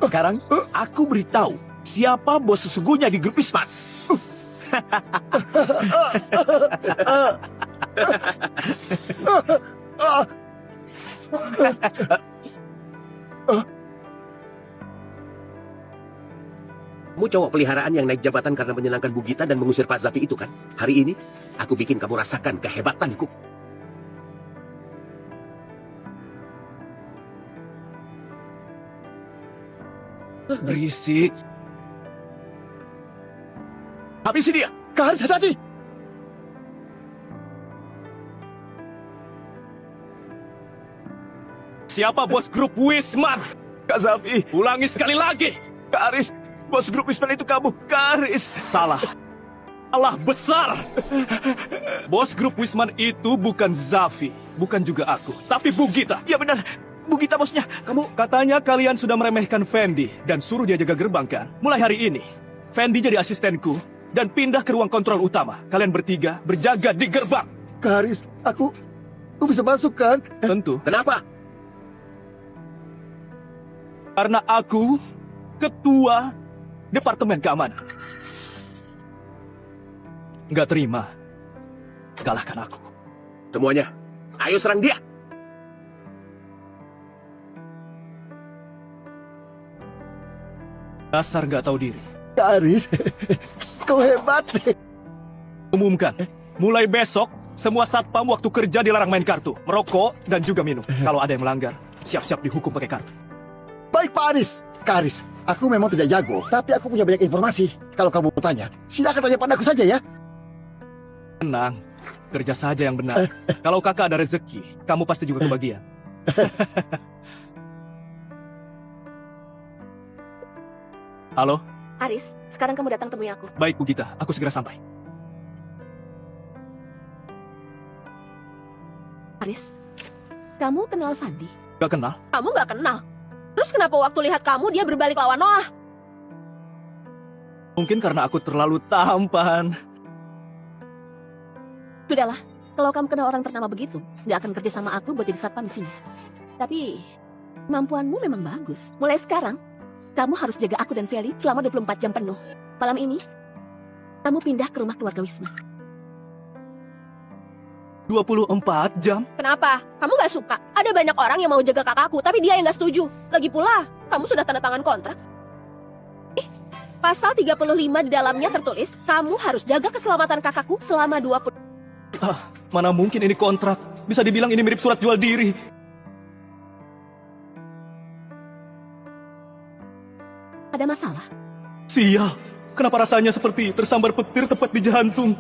Sekarang, aku beritahu siapa bos sesungguhnya di grup Wisman. Kamu cowok peliharaan yang naik jabatan karena menyenangkan Bu Gita dan mengusir Pak Zafi itu kan? Hari ini, aku bikin kamu rasakan kehebatanku. Berisik. Habisi dia! Kak Haris, hati-hati! Siapa bos grup Wisman? Kak Zafi, ulangi sekali lagi. Kak Aris, bos grup Wisman itu kamu. Kak Aris. Salah. Salah besar. Bos grup Wisman itu bukan Zafi. Bukan juga aku. Tapi Bu Gita. Ya benar. Bu Gita bosnya. Kamu katanya kalian sudah meremehkan Fendi dan suruh dia jaga gerbang kan? Mulai hari ini, Fendi jadi asistenku dan pindah ke ruang kontrol utama. Kalian bertiga berjaga di gerbang. Kak Haris, aku bisa masuk kan? Tentu. Kenapa? Karena aku ketua Departemen Keamanan. Nggak terima. Kalahkan aku. Semuanya, ayo serang dia! Dasar nggak tahu diri. Kak Haris, kau hebat. Umumkan, mulai besok, semua satpam waktu kerja dilarang main kartu, merokok, dan juga minum. Kalau ada yang melanggar, siap-siap dihukum pakai kartu. Baik Pak Haris. Kak Haris, aku memang tidak jago, tapi aku punya banyak informasi. Kalau kamu mau tanya, silakan tanya padaku saja ya. Tenang, kerja saja yang benar. Kalau kakak ada rezeki, kamu pasti juga kebagian. Halo, Aris, sekarang kamu datang temui aku. baik Bu Gita, aku segera sampai. Aris, kamu kenal Sandi? Gak kenal? Kamu gak kenal. Terus kenapa waktu lihat kamu dia berbalik lawan Noah? Mungkin karena aku terlalu tampan. Sudahlah, kalau kamu kenal orang ternama begitu, nggak akan kerja sama aku buat jadi satpam di sini. Tapi, kemampuanmu memang bagus. Mulai sekarang, kamu harus jaga aku dan Feli selama 24 jam penuh. Malam ini, kamu pindah ke rumah keluarga Wisma. 24 jam? Kenapa? Kamu nggak suka? Ada banyak orang yang mau jaga kakakku, tapi dia yang nggak setuju. Lagi pula, kamu sudah tanda tangan kontrak. Pasal 35 di dalamnya tertulis, kamu harus jaga keselamatan kakakku selama 20... Mana mungkin ini kontrak? Bisa dibilang ini mirip surat jual diri. Ada masalah? Sial, kenapa rasanya seperti tersambar petir tepat di jantung?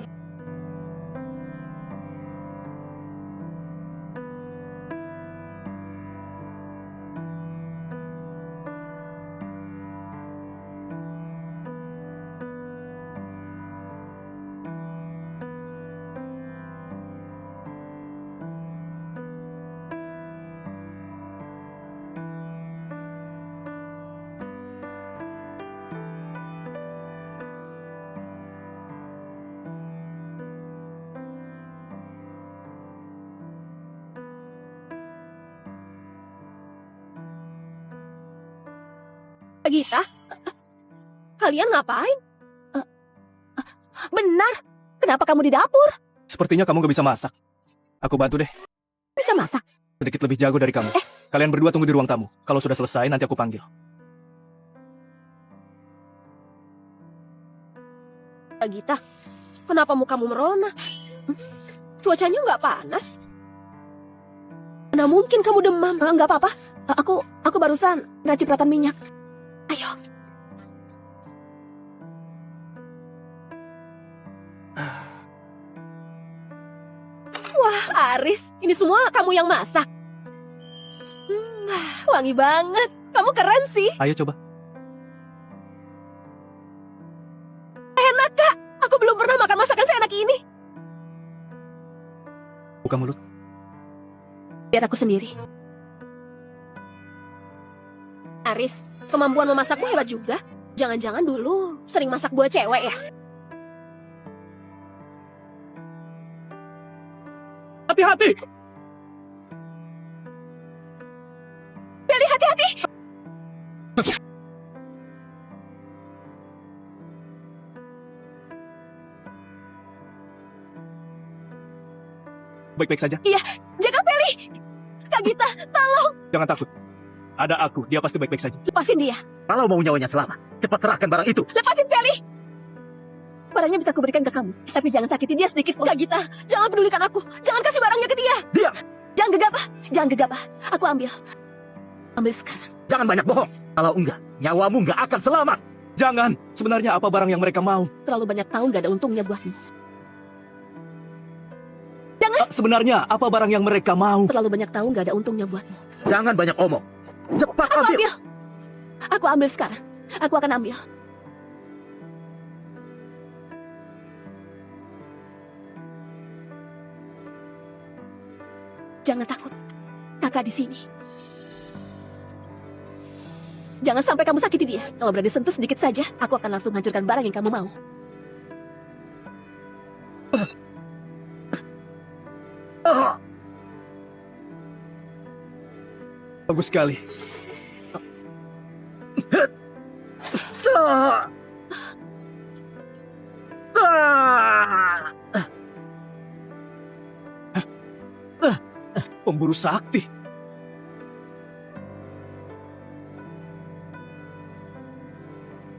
Gita, kalian ngapain? Benar, kenapa kamu di dapur? Sepertinya kamu gak bisa masak. Aku bantu deh, Bisa masak? sedikit lebih jago dari kamu. Kalian berdua tunggu di ruang tamu. Kalau sudah selesai, nanti aku panggil. Gita, kenapa mukamu merona? Cuacanya nggak panas? Mana mungkin kamu demam? Nggak apa-apa, aku barusan kena cipratan minyak. Ayo. Wah, Aris, ini semua kamu yang masak. Wangi banget. Kamu keren sih. Ayo coba. Enak, Kak. Aku belum pernah makan masakan laki-laki ini? Buka mulut. Biar aku sendiri. Aris, kemampuan memasakmu hebat juga. Jangan-jangan dulu sering masak buat cewek ya? Hati-hati! Feli, hati-hati! Baik-baik saja. Iya, jaga Feli! Kak Gita, tolong! Jangan takut. Ada aku, dia pasti baik-baik saja. Lepasin dia! Kalau mau nyawanya selamat, cepat serahkan barang itu. Lepasin Feli! Barangnya bisa kuberikan ke kamu, tapi jangan sakiti dia sedikit pun. Kak Gita, jangan pedulikan aku. Jangan kasih barangnya ke dia. Diam! Jangan gegabah, jangan gegabah. Aku ambil. Ambil sekarang. Jangan banyak bohong. Kalau enggak, nyawamu enggak akan selamat. Jangan! Sebenarnya apa barang yang mereka mau? Terlalu banyak tahu nggak ada untungnya buatmu. Sebenarnya apa barang yang mereka mau? Terlalu banyak tahu nggak ada untungnya buatmu. Jangan banyak omong. Cepat Aku ambil. ambil. Aku ambil sekarang. Aku akan ambil. Jangan takut. Kakak di sini. Jangan sampai kamu sakiti dia. Kalau berani sentuh sedikit saja, aku akan langsung hancurkan barang yang kamu mau. Bagus sekali. Pemburu sakti.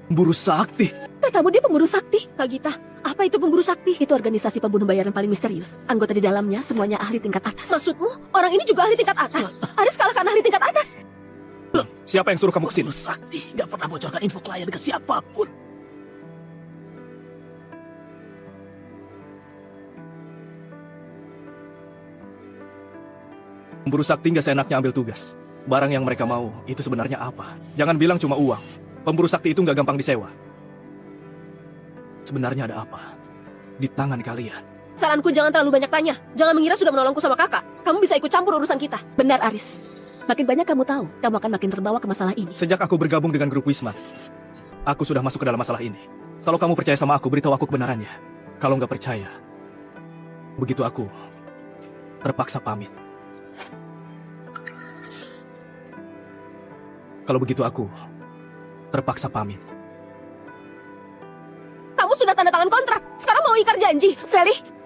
Pemburu sakti. Katamu dia pemburu sakti, Kak Gita. Apa itu pemburu sakti? Itu organisasi pembunuh bayaran paling misterius. Anggota di dalamnya semuanya ahli tingkat atas. Maksudmu, orang ini juga ahli tingkat atas? Aris kalahkan ahli tingkat atas? Siapa yang suruh kamu kesini? Pemburu sakti nggak pernah bocorkan info klien ke siapapun. Pemburu sakti nggak seenaknya ambil tugas. Barang yang mereka mau, itu sebenarnya apa? Jangan bilang cuma uang. Pemburu sakti itu nggak gampang disewa. Sebenarnya ada apa? Di tangan kalian. Saranku jangan terlalu banyak tanya. Jangan mengira sudah menolongku sama kakak. Kamu bisa ikut campur urusan kita. Benar, Aris. Makin banyak kamu tahu, kamu akan makin terbawa ke masalah ini. Sejak aku bergabung dengan grup Wisman, aku sudah masuk ke dalam masalah ini. Kalau kamu percaya sama aku, beritahu aku kebenarannya. Kalau nggak percaya, begitu aku terpaksa pamit. Kalau begitu aku terpaksa pamit. Kamu sudah tanda tangan kontrak. Sekarang mau ingkar janji. Feli.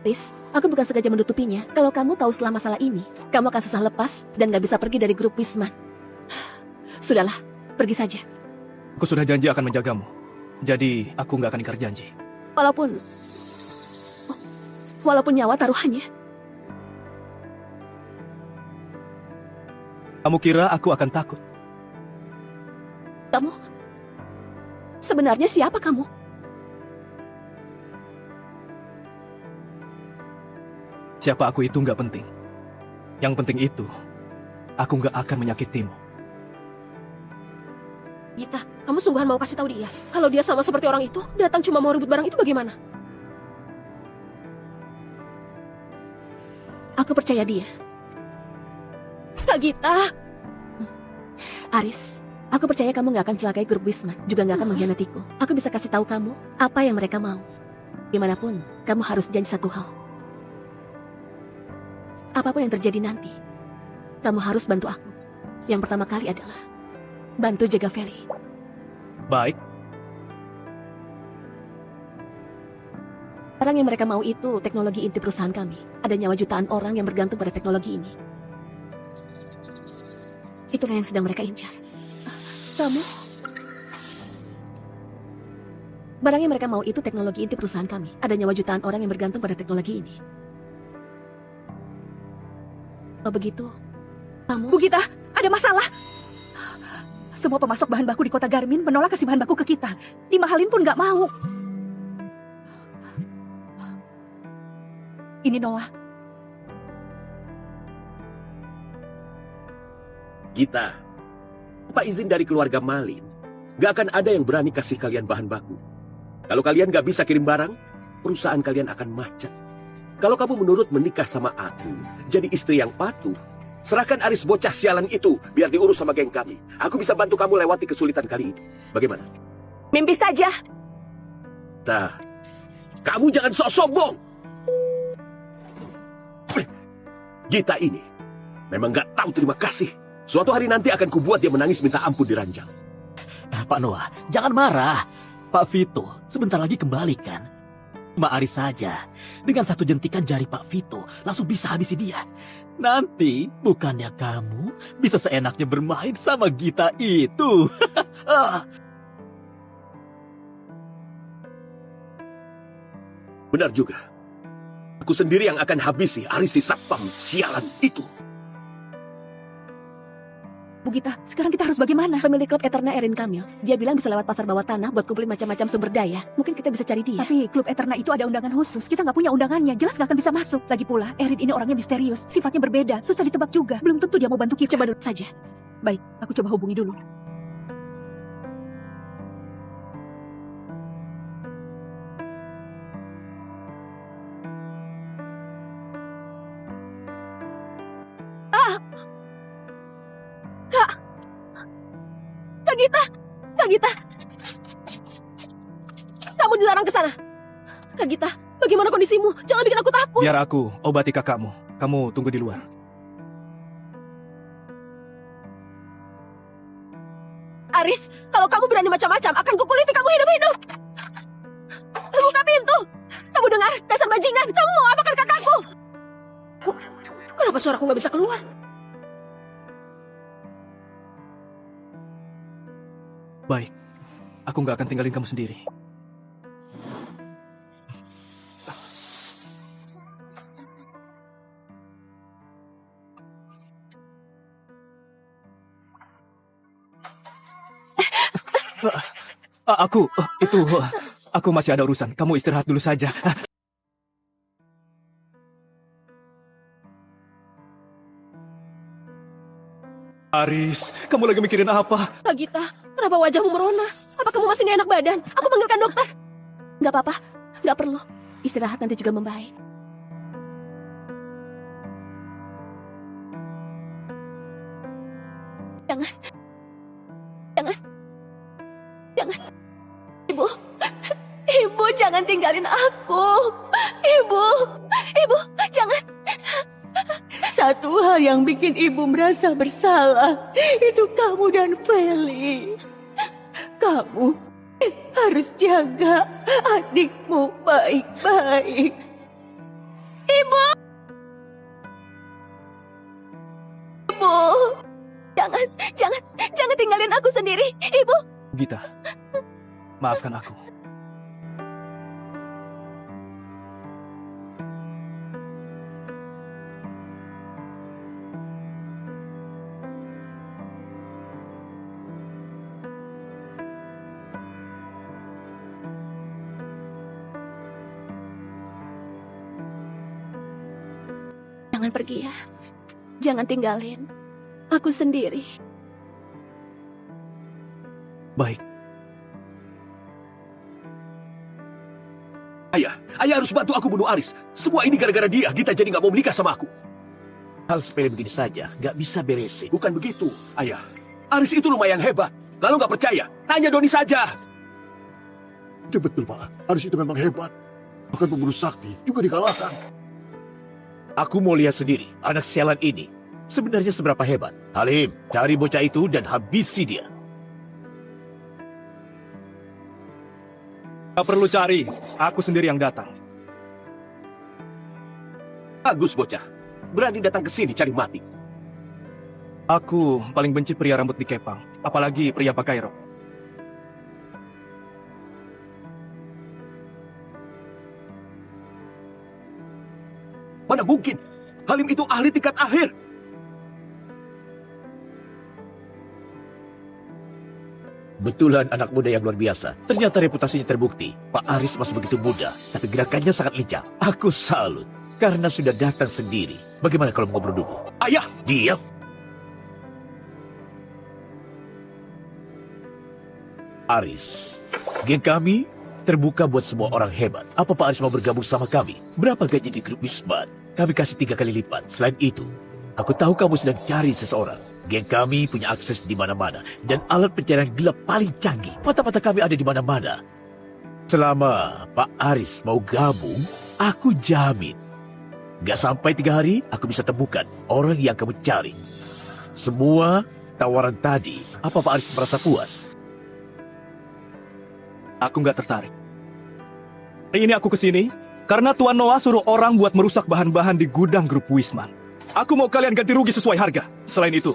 Aris, aku bukan sengaja menutupinya. Kalau kamu tahu setelah masalah ini, kamu akan susah lepas dan gak bisa pergi dari grup Wisman. Sudahlah, pergi saja. Aku sudah janji akan menjagamu. Jadi, aku nggak akan ingkar janji. Walaupun nyawa taruhannya. Kamu kira aku akan takut? Kamu? Sebenarnya siapa kamu? Siapa aku itu nggak penting. Yang penting itu, aku nggak akan menyakitimu. Gita, kamu sungguhan mau kasih tahu dia? Kalau dia sama seperti orang itu, datang cuma mau rebut barang itu bagaimana? Aku percaya dia. Kak Gita. Aris, aku percaya kamu nggak akan celakai grup Wisman, juga nggak akan mengkhianatiku. Aku bisa kasih tahu kamu apa yang mereka mau. Dimanapun, kamu harus janji satu hal. Apapun yang terjadi nanti, kamu harus bantu aku. Yang pertama kali adalah bantu jaga Feli. Baik, Barang yang mereka mau itu teknologi inti perusahaan kami. Ada nyawa jutaan orang yang bergantung pada teknologi ini. Itulah yang sedang mereka incar. Kamu? Barang yang mereka mau itu teknologi inti perusahaan kami. Ada nyawa jutaan orang yang bergantung pada teknologi ini. Oh begitu, kamu... Bu Gita, ada masalah. Semua pemasok bahan baku di kota Garmin menolak kasih bahan baku ke kita. Dimahalin pun nggak mau. Ini Noah. Gita, tanpa izin dari keluarga Malin, gak akan ada yang berani kasih kalian bahan baku. Kalau kalian gak bisa kirim barang, perusahaan kalian akan macet. Kalau kamu menurut menikah sama aku, jadi istri yang patuh, serahkan Aris bocah sialan itu, biar diurus sama geng kami. Aku bisa bantu kamu lewati kesulitan kali ini. Bagaimana? Mimpi saja. Nah, kamu jangan sok sombong. Gita ini memang gak tahu terima kasih. Suatu hari nanti akan kubuat dia menangis minta ampun di ranjang. Pak Noah, jangan marah. Pak Vito sebentar lagi kembali kan? Cuma Aris saja. Dengan satu jentikan jari Pak Vito, langsung bisa habisi dia. Nanti, bukannya kamu bisa seenaknya bermain sama Gita itu. Benar juga. Aku sendiri yang akan habisi Aris si satpam sialan itu. Bu Gita, sekarang kita harus bagaimana? Pemilik klub Eterna Erin Kamil, dia bilang bisa lewat pasar bawah tanah buat kumpulin macam-macam sumber daya. Mungkin kita bisa cari dia. Tapi klub Eterna itu ada undangan khusus. Kita nggak punya undangannya. Jelas nggak akan bisa masuk. Lagi pula, Erin ini orangnya misterius. Sifatnya berbeda. Susah ditebak juga. Belum tentu dia mau bantu kita. Coba dulu saja. Baik, aku coba hubungi dulu. Kak Gita! Kamu dilarang ke sana. Kak Gita, bagaimana kondisimu? Jangan bikin aku takut. Biar aku obati kakakmu. Kamu tunggu di luar. Aris, kalau kamu berani macam-macam, akan kukuliti kamu hidup-hidup. Buka pintu. Kamu dengar? Dasar bajingan. Kamu mau apakan kakakku? Kenapa suaraku nggak bisa keluar? Baik, aku nggak akan tinggalin kamu sendiri. Aku masih ada urusan. Kamu istirahat dulu saja. Aris, kamu lagi mikirin apa? Kak Gita, kenapa wajahmu merona? Apa kamu masih nggak enak badan? Aku panggilkan dokter. Nggak apa-apa, nggak perlu. Istirahat nanti juga membaik. Jangan. Ibu, jangan tinggalin aku. Ibu, jangan. Satu hal yang bikin ibu merasa bersalah, itu kamu dan Feli. Kamu harus jaga adikmu baik-baik. Ibu, jangan tinggalin aku sendiri. Ibu. Gita, maafkan aku. Jangan pergi ya. Jangan tinggalin aku sendiri. Baik. Ayah harus bantu aku bunuh Aris. Semua ini gara-gara dia. Gita jadi nggak mau menikah sama aku. Hal sepele begini saja, nggak bisa beresin. Bukan begitu, Ayah. Aris itu lumayan hebat. Kalau nggak percaya, tanya Doni saja. Itu betul, Pak. Aris itu memang hebat. Bahkan pembunuh sakti juga dikalahkan. Aku mau lihat sendiri, anak sialan ini sebenarnya seberapa hebat. Halim, cari bocah itu dan habisi dia. Gak perlu cari, aku sendiri yang datang. Bagus bocah. Berani datang ke sini cari mati. Aku paling benci pria rambut dikepang, apalagi pria pakai rok. Mana mungkin? Halim itu ahli tingkat akhir. Betulan anak muda yang luar biasa. Ternyata reputasinya terbukti. Pak Aris masih begitu muda, tapi gerakannya sangat lincah. Aku salut, karena sudah datang sendiri. Bagaimana kalau ngobrol dulu? Ayah, Diam. Aris, geng kami terbuka buat semua orang hebat. Apa Pak Aris mau bergabung sama kami? Berapa gaji di grup Wisman? Kami kasih 3 kali lipat. Selain itu, aku tahu kamu sedang cari seseorang. Geng kami punya akses di mana-mana dan alat pencarian gelap paling canggih. Mata-mata kami ada di mana-mana. Selama Pak Aris mau gabung, aku jamin. Gak sampai 3 hari, aku bisa temukan orang yang kamu cari. Semua tawaran tadi, apa Pak Aris merasa puas? Aku nggak tertarik. Hari ini aku kesini karena Tuan Noah suruh orang buat merusak bahan-bahan di gudang grup Wisman. Aku mau kalian ganti rugi sesuai harga. Selain itu,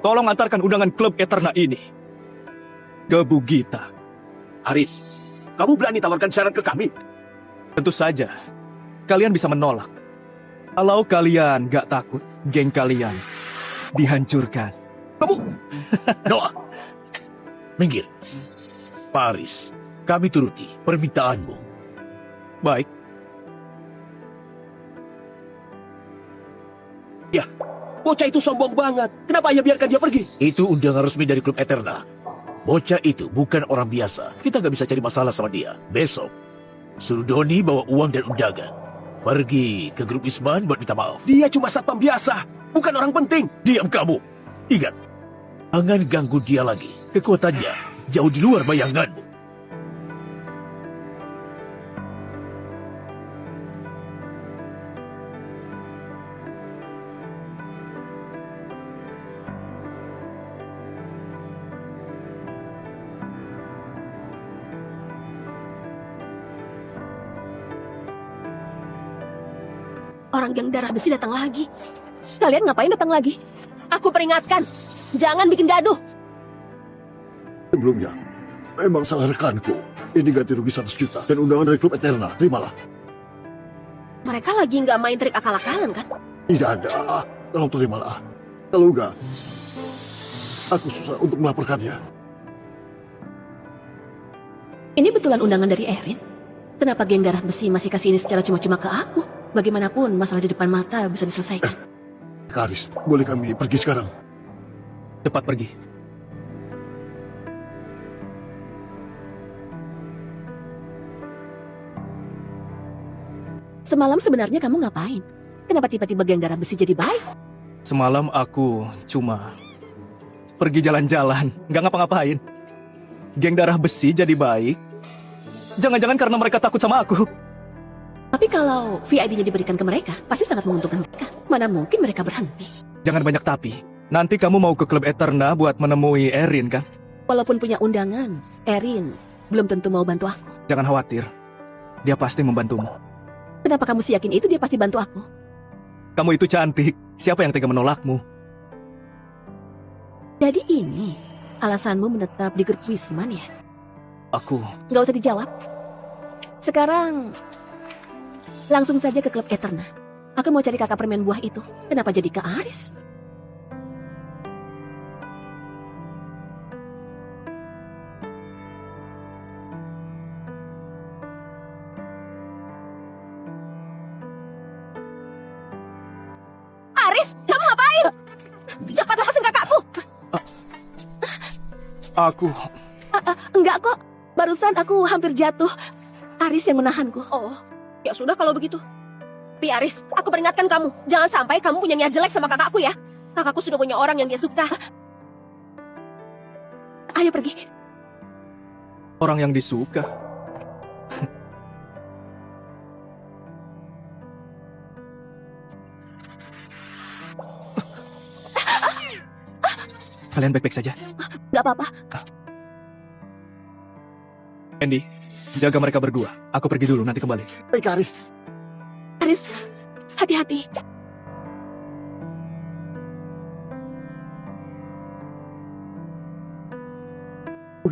tolong antarkan undangan klub Eterna ini ke Bugita. Aris, kamu berani tawarkan syarat ke kami? Tentu saja, kalian bisa menolak. Kalau kalian nggak takut, geng kalian dihancurkan. Noah, minggir. Pak Aris, kami turuti permintaanmu. Baik, Bocah itu sombong banget. Kenapa ayah biarkan dia pergi? Itu undangan resmi dari klub Eterna. Bocah itu bukan orang biasa. Kita nggak bisa cari masalah sama dia. Besok, suruh Doni bawa uang dan undangan. Pergi ke grup Wisman buat minta maaf. Dia cuma satpam biasa, bukan orang penting. Diam kamu. Ingat, jangan ganggu dia lagi. Kekuatannya jauh di luar bayanganmu. Orang geng darah besi datang lagi. Kalian ngapain datang lagi? Aku peringatkan, jangan bikin gaduh. Sebelumnya, memang salah rekanku. Ini ganti rugi 100 juta dan undangan dari klub Eterna. Terimalah. Mereka lagi nggak main trik akal-akalan kan? Tidak ada. Tolong terimalah. Kalau enggak, aku susah untuk melaporkannya. Ini betulan undangan dari Erin. Kenapa geng darah besi masih kasih ini secara cuma-cuma ke aku? Bagaimanapun masalah di depan mata bisa diselesaikan. Kak Aris, boleh kami pergi sekarang? cepat pergi. Semalam sebenarnya kamu ngapain? Kenapa tiba-tiba geng darah besi jadi baik? Semalam aku cuma pergi jalan-jalan, nggak ngapa-ngapain. Geng darah besi jadi baik. Jangan-jangan karena mereka takut sama aku. Tapi kalau VID-nya diberikan ke mereka, pasti sangat menguntungkan mereka. Mana mungkin mereka berhenti. Jangan banyak tapi. Nanti kamu mau ke klub Eterna buat menemui Erin kan? Walaupun punya undangan, Erin belum tentu mau bantu aku. Jangan khawatir. Dia pasti membantumu. Kenapa kamu sih yakin itu dia pasti bantu aku? Kamu itu cantik. Siapa yang tega menolakmu? Jadi ini alasanmu menetap di grup Wisman ya? Aku... Nggak usah dijawab. Sekarang langsung saja ke klub Eterna. Aku mau cari kakak permen buah itu. Kenapa jadi ke Aris? Aris, kamu ngapain? Cepat lepasin kakakku. Aku... Enggak kok. Barusan aku hampir jatuh. Aris yang menahanku. Oh, ya sudah kalau begitu. Tapi Aris, aku peringatkan kamu. Jangan sampai kamu punya niat jelek sama kakakku ya. Kakakku sudah punya orang yang dia suka. Ayo pergi. orang yang disuka. Kalian baik-baik saja? Gak apa-apa. Andy, jaga mereka berdua. Aku pergi dulu, nanti kembali. Baik, Aris. Aris, hati-hati.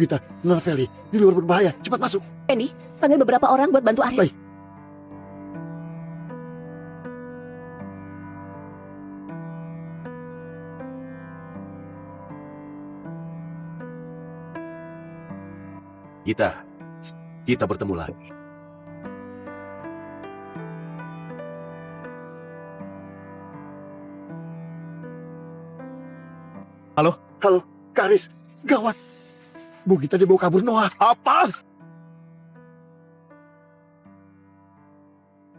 Kita, Nona Feli, di luar berbahaya. Cepat masuk. Andy, panggil beberapa orang buat bantu Aris. Baik. Kita bertemu lagi. Halo? Halo, Kak Aris. Gawat. Bu kita dibawa kabur Noah. Apa?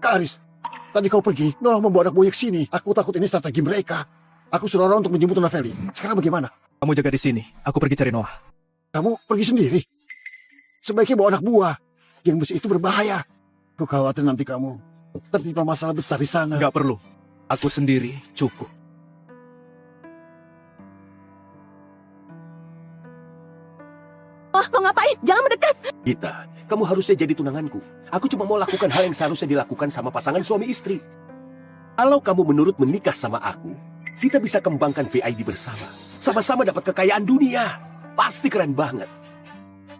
Kak Aris, tadi kau pergi, Noah membawa anak buaya ke sini. Aku takut ini strategi mereka. Aku suruh orang untuk menjemput Nona Feli. Sekarang bagaimana? Kamu jaga di sini. Aku pergi cari Noah. Kamu pergi sendiri? Sebaiknya bawa anak buah. Geng besi itu berbahaya. Aku khawatir nanti kamu tertimpa masalah besar di sana. Nggak perlu. Aku sendiri cukup. Wah, mau ngapain? Jangan mendekat. Gita, kamu harusnya jadi tunanganku. Aku cuma mau lakukan hal yang seharusnya dilakukan sama pasangan suami istri. Kalau kamu menurut menikah sama aku, kita bisa kembangkan VID bersama. Sama-sama dapat kekayaan dunia. Pasti keren banget.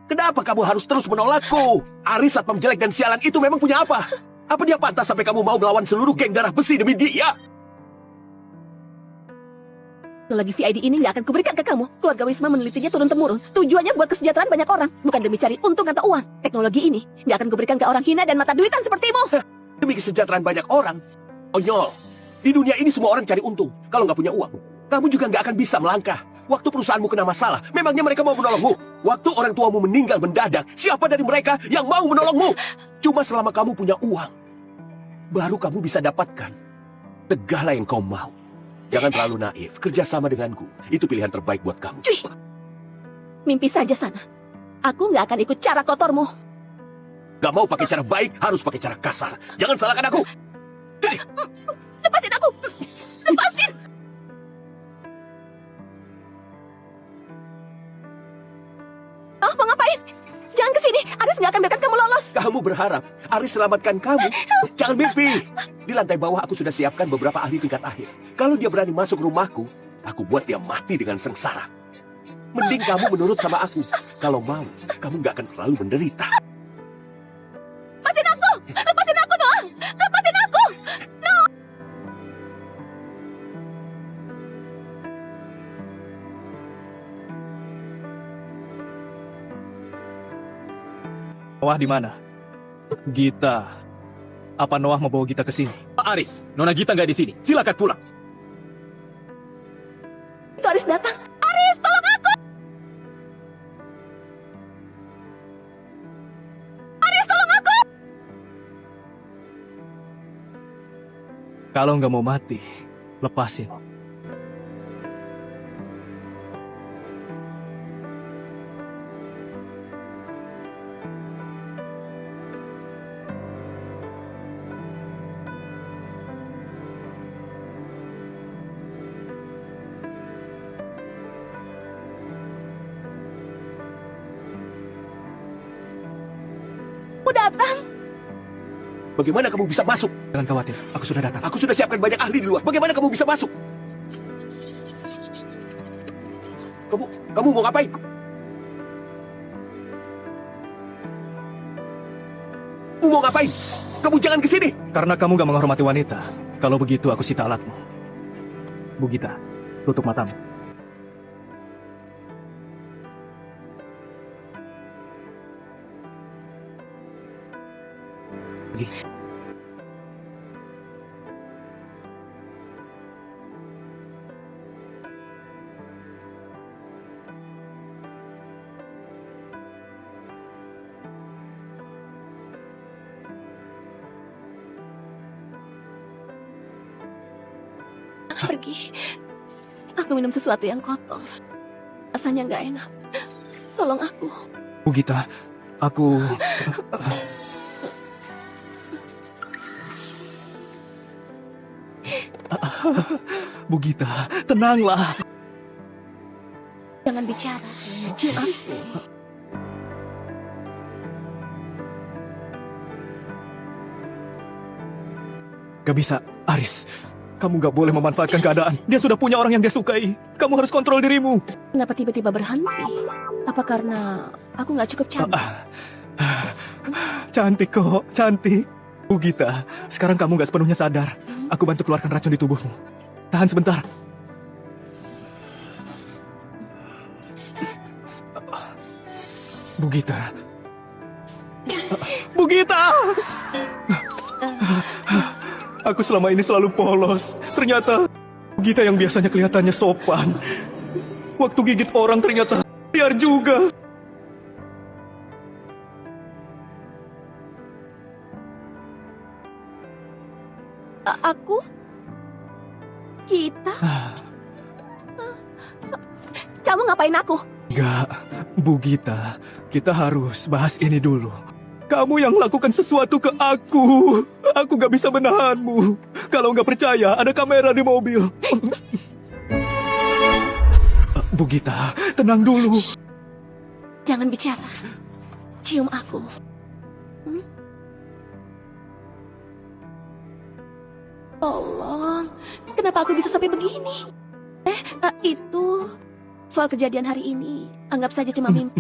Kenapa kamu harus terus menolakku? Aris satpam jelek dan sialan itu memang punya apa? Apa dia pantas sampai kamu mau melawan seluruh geng darah besi demi dia? Teknologi VID ini nggak akan kuberikan ke kamu. Keluarga Wisma menelitinya turun-temurun. Tujuannya buat kesejahteraan banyak orang, bukan demi cari untung atau uang. Teknologi ini nggak akan kuberikan ke orang hina dan mata duitan sepertimu. Demi kesejahteraan banyak orang? Onyol, di dunia ini semua orang cari untung. Kalau nggak punya uang, kamu juga nggak akan bisa melangkah. Waktu perusahaanmu kena masalah, memangnya mereka mau menolongmu? Waktu orang tuamu meninggal mendadak, siapa dari mereka yang mau menolongmu? Cuma selama kamu punya uang, baru kamu bisa dapatkan segala yang kau mau. Jangan terlalu naif, kerjasama denganku. Itu pilihan terbaik buat kamu. Cuy, mimpi saja sana. Aku nggak akan ikut cara kotormu. Gak mau pakai cara baik, harus pakai cara kasar. Jangan salahkan aku. Lepasin aku! Lepasin! Oh, mau ngapain? Jangan kesini. Aris nggak akan biarkan kamu lolos. Kamu berharap Aris selamatkan kamu? Jangan mimpi. Di lantai bawah aku sudah siapkan beberapa ahli tingkat akhir. Kalau dia berani masuk rumahku, aku buat dia mati dengan sengsara. Mending kamu menurut sama aku. Kalau mau, kamu nggak akan terlalu menderita. Lepasin aku! Lepasin aku, Noah! Lepasin aku! Noah di mana? Gita. Apa Noah mau bawa Gita ke sini? Pak Aris, Nona Gita nggak di sini. Silakan pulang. Itu Aris datang. Aris, tolong aku! Aris, tolong aku! Kalau nggak mau mati, lepasin. Datang. Bagaimana kamu bisa masuk? Jangan khawatir, aku sudah datang. Aku sudah siapkan banyak ahli di luar. Bagaimana kamu bisa masuk? Kamu mau ngapain? Kamu mau ngapain? Kamu jangan ke sini. Karena kamu gak menghormati wanita. Kalau begitu aku sita alatmu. Bu Gita, tutup matamu. Pergi. Pergi. Aku minum sesuatu yang kotor. Rasanya nggak enak. Tolong aku. Bu Gita, aku... Bu Gita, tenanglah. Jangan bicara. Cium aku. Gak bisa, Aris. Kamu gak boleh memanfaatkan keadaan. Dia sudah punya orang yang dia sukai. Kamu harus kontrol dirimu. Kenapa tiba-tiba berhenti? Apa karena aku nggak cukup cantik? Cantik kok, cantik. Bu Gita, sekarang kamu gak sepenuhnya sadar. Aku bantu keluarkan racun di tubuhmu. Tahan sebentar. Bu Gita. Bu Gita! Aku selama ini selalu polos. Ternyata Bu Gita yang biasanya kelihatannya sopan. Waktu gigit orang ternyata liar juga. Aku? Kita? Kamu ngapain aku? Enggak, Bu Gita, kita harus bahas ini dulu. Kamu yang lakukan sesuatu ke aku. Aku gak bisa menahanmu. Kalau nggak percaya, ada kamera di mobil. Bu Gita, tenang dulu. Jangan bicara. Cium aku. Tolong, kenapa aku bisa sampai begini? Itu soal kejadian hari ini. Anggap saja cuma mimpi.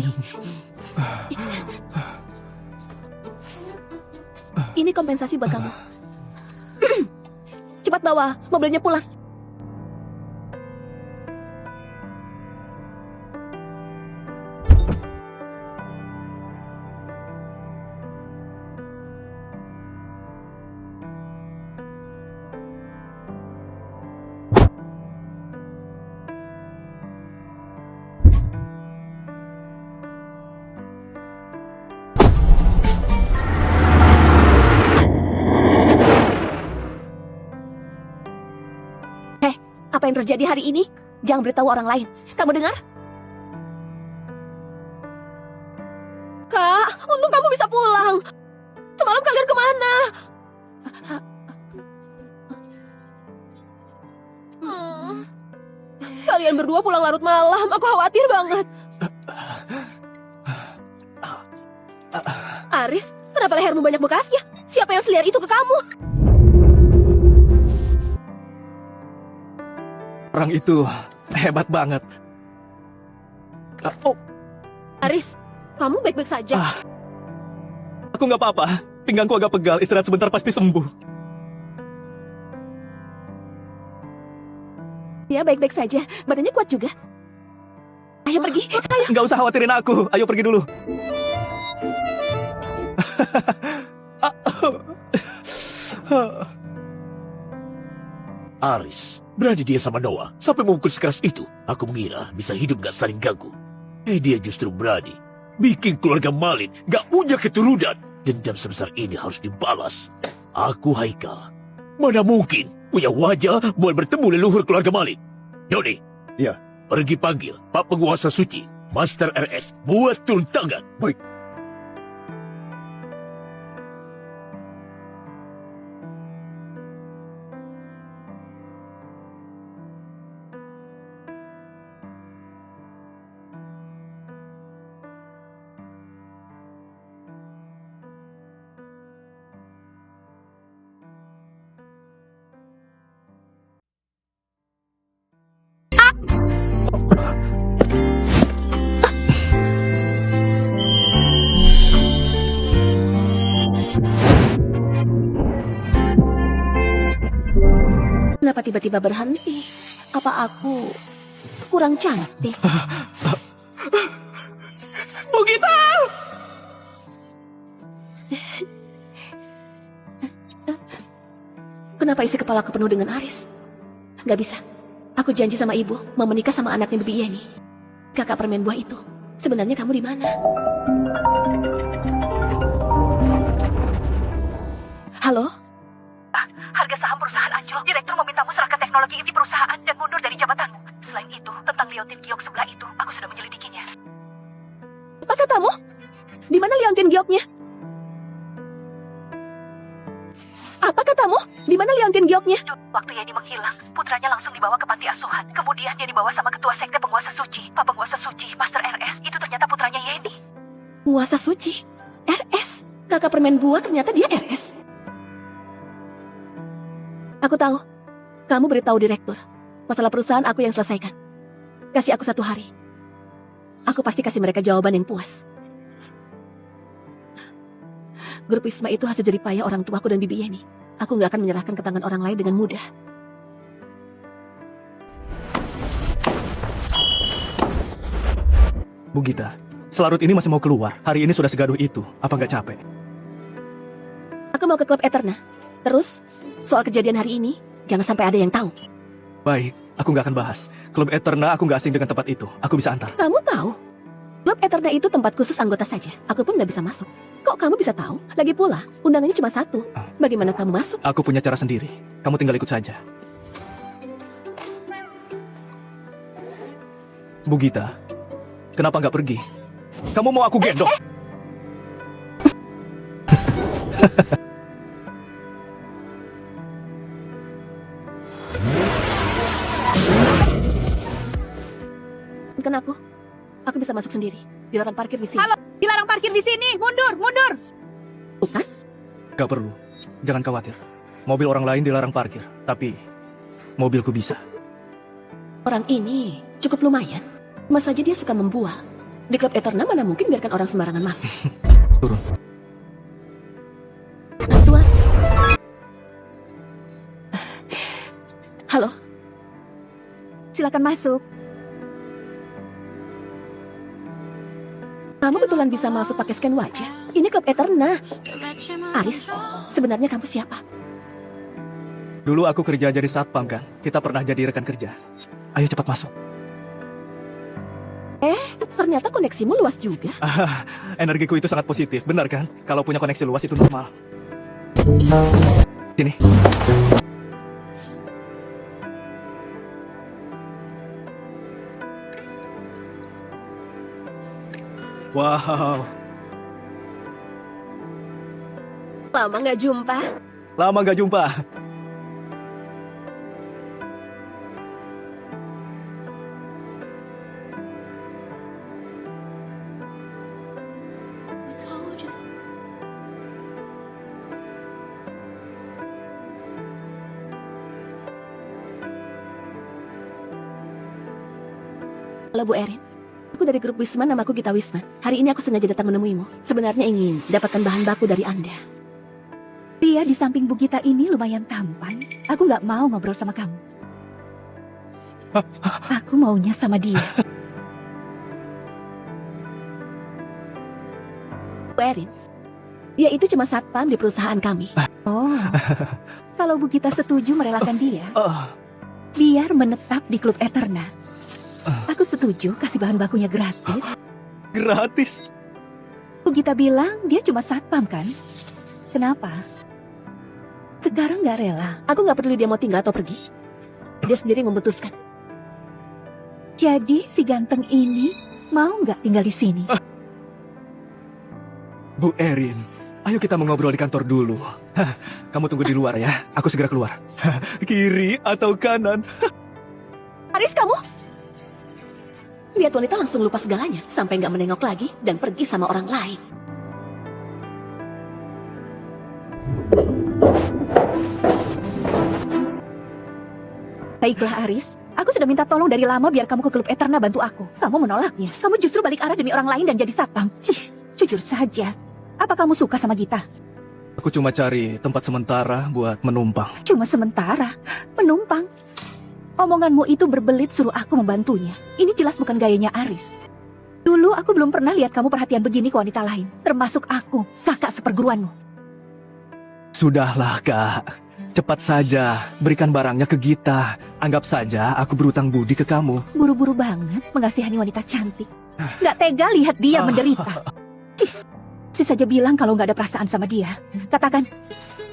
Ini kompensasi buat kamu. Cepat bawa mobilnya pulang. Apa yang terjadi hari ini? Jangan beritahu orang lain. Kamu dengar? Kak, untung kamu bisa pulang. Semalam kalian kemana? Kalian berdua pulang larut malam. Aku khawatir banget. Aris, kenapa lehermu banyak bekasnya? Siapa yang seliar itu ke kamu? Orang itu hebat banget. Aris, kamu baik-baik saja. Aku nggak apa-apa. Pinggangku agak pegal. Istirahat sebentar pasti sembuh. Dia baik-baik saja. Badannya kuat juga. Ayo pergi. Ayo. Nggak usah khawatirin aku. Ayo pergi dulu. Aris, berani dia sama Noah sampai memukul sekeras itu. Aku mengira bisa hidup gak saling ganggu. Dia justru berani bikin keluarga Malin gak punya keturunan. Dendam sebesar ini harus dibalas. Aku Haikal. Mana mungkin punya wajah buat bertemu leluhur keluarga Malin. Doni, Ya. pergi panggil Pak Penguasa Suci, Master RS, buat turun tangan. Baik. Kenapa tiba-tiba berhenti? Apa aku kurang cantik? Bu Gita! Kenapa isi kepalaku penuh dengan Aris? Gak bisa. Aku janji sama ibu mau menikah sama anaknya Bibi Yeni. Kakak permen buah itu. Sebenarnya kamu di mana? Halo? Harga saham perusahaan anjlok. Direktur memintamu serahkan teknologi inti perusahaan dan mundur dari jabatanmu. Selain itu, tentang Leontin Giok sebelah itu, aku sudah menyelidikinya. Apa katamu? Di mana Leontin Gioknya? Apa katamu? Di mana Leontin Gioknya? Waktu Yeni menghilang, putranya langsung dibawa ke panti asuhan. Kemudian dia dibawa sama ketua sekte penguasa suci. Pak Penguasa Suci, Master RS, itu ternyata putranya Yeni. Penguasa suci? RS? Kakak permen buah ternyata dia RS? Aku tahu. Kamu beritahu direktur. Masalah perusahaan aku yang selesaikan. Kasih aku 1 hari. Aku pasti kasih mereka jawaban yang puas. Grup Wisma itu hasil jeripaya orang tuaku dan Bibi Yeni. Aku gak akan menyerahkan ke tangan orang lain dengan mudah. Bu Gita, selarut ini masih mau keluar. Hari ini sudah segaduh itu. Apa nggak capek? Aku mau ke klub Eterna. Terus, soal kejadian hari ini, jangan sampai ada yang tahu. Baik, aku nggak akan bahas. Klub Eterna aku nggak asing dengan tempat itu. Aku bisa antar. Kamu tahu? Klub Eterna itu tempat khusus anggota saja. Aku pun nggak bisa masuk. Kok kamu bisa tahu? Lagi pula, undangannya cuma satu. Bagaimana kamu masuk? Aku punya cara sendiri. Kamu tinggal ikut saja. Bu Gita, kenapa nggak pergi? Kamu mau aku gendong? Bukan aku. Aku bisa masuk sendiri. Dilarang parkir di sini. Halo, dilarang parkir di sini. Mundur, mundur. Bukan? Gak perlu. Jangan khawatir. Mobil orang lain dilarang parkir. Tapi, mobilku bisa. Orang ini cukup lumayan. Mas saja dia suka membual. Di klub Eterna mana mungkin biarkan orang sembarangan masuk. Turun. Tuan. Halo. Silakan masuk. Kamu betulan bisa masuk pakai scan wajah. Ini klub Eterna. Aris, sebenarnya kamu siapa? Dulu aku kerja jadi satpam kan. Kita pernah jadi rekan kerja. Ayo cepat masuk. Ternyata koneksimu luas juga. Energiku itu sangat positif, benar kan? Kalau punya koneksi luas itu normal. Sini. Wow, Lama nggak jumpa. lama gak jumpa. Halo Bu Erin. Aku dari grup Wisman, namaku Gita Wisman. Hari ini aku sengaja datang menemuimu. Sebenarnya ingin dapatkan bahan baku dari Anda. Pria di samping Bu Gita ini lumayan tampan. Aku nggak mau ngobrol sama kamu. Aku maunya sama dia. Bu Erin, dia itu cuma satpam di perusahaan kami. Oh, kalau Bu Gita setuju merelakan dia, Ah, biar menetap di klub Eterna. Aku setuju kasih bahan bakunya gratis. gratis. Bu Gita bilang dia cuma satpam kan? Kenapa? Sekarang nggak rela. Aku nggak peduli dia mau tinggal atau pergi. Dia sendiri yang memutuskan. Jadi si ganteng ini mau nggak tinggal di sini? Bu Erin, ayo kita mengobrol di kantor dulu. Kamu tunggu di luar ya, aku segera keluar. Kiri atau kanan? Aris, kamu? Lihat wanita langsung lupa segalanya. Sampai nggak menengok lagi dan pergi sama orang lain. Baiklah Aris, aku sudah minta tolong dari lama biar kamu ke klub Eterna bantu aku. Kamu menolaknya. Kamu justru balik arah demi orang lain dan jadi satpam. Jujur saja. Apa kamu suka sama Gita? Aku cuma cari tempat sementara buat menumpang. Cuma sementara. Menumpang. Omonganmu itu berbelit suruh aku membantunya. Ini jelas bukan gayanya Aris. Dulu aku belum pernah lihat kamu perhatian begini ke wanita lain. Termasuk aku, kakak seperguruanmu. Sudahlah kak, cepat saja berikan barangnya ke Gita. Anggap saja aku berutang budi ke kamu. Buru-buru banget mengasihani wanita cantik. Gak tega lihat dia menderita. Si saja bilang kalau gak ada perasaan sama dia. Katakan,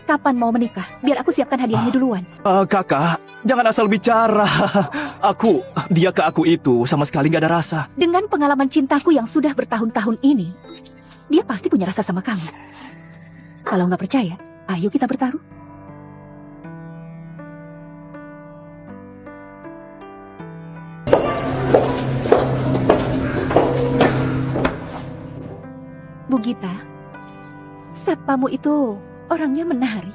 kapan mau menikah? Biar aku siapkan hadiahnya duluan. Kakak, jangan asal bicara. Dia ke aku itu sama sekali gak ada rasa. Dengan pengalaman cintaku yang sudah bertahun-tahun ini, dia pasti punya rasa sama kamu. Kalau nggak percaya, ayo kita bertaruh. Bu Gita, satpamu itu orangnya menarik.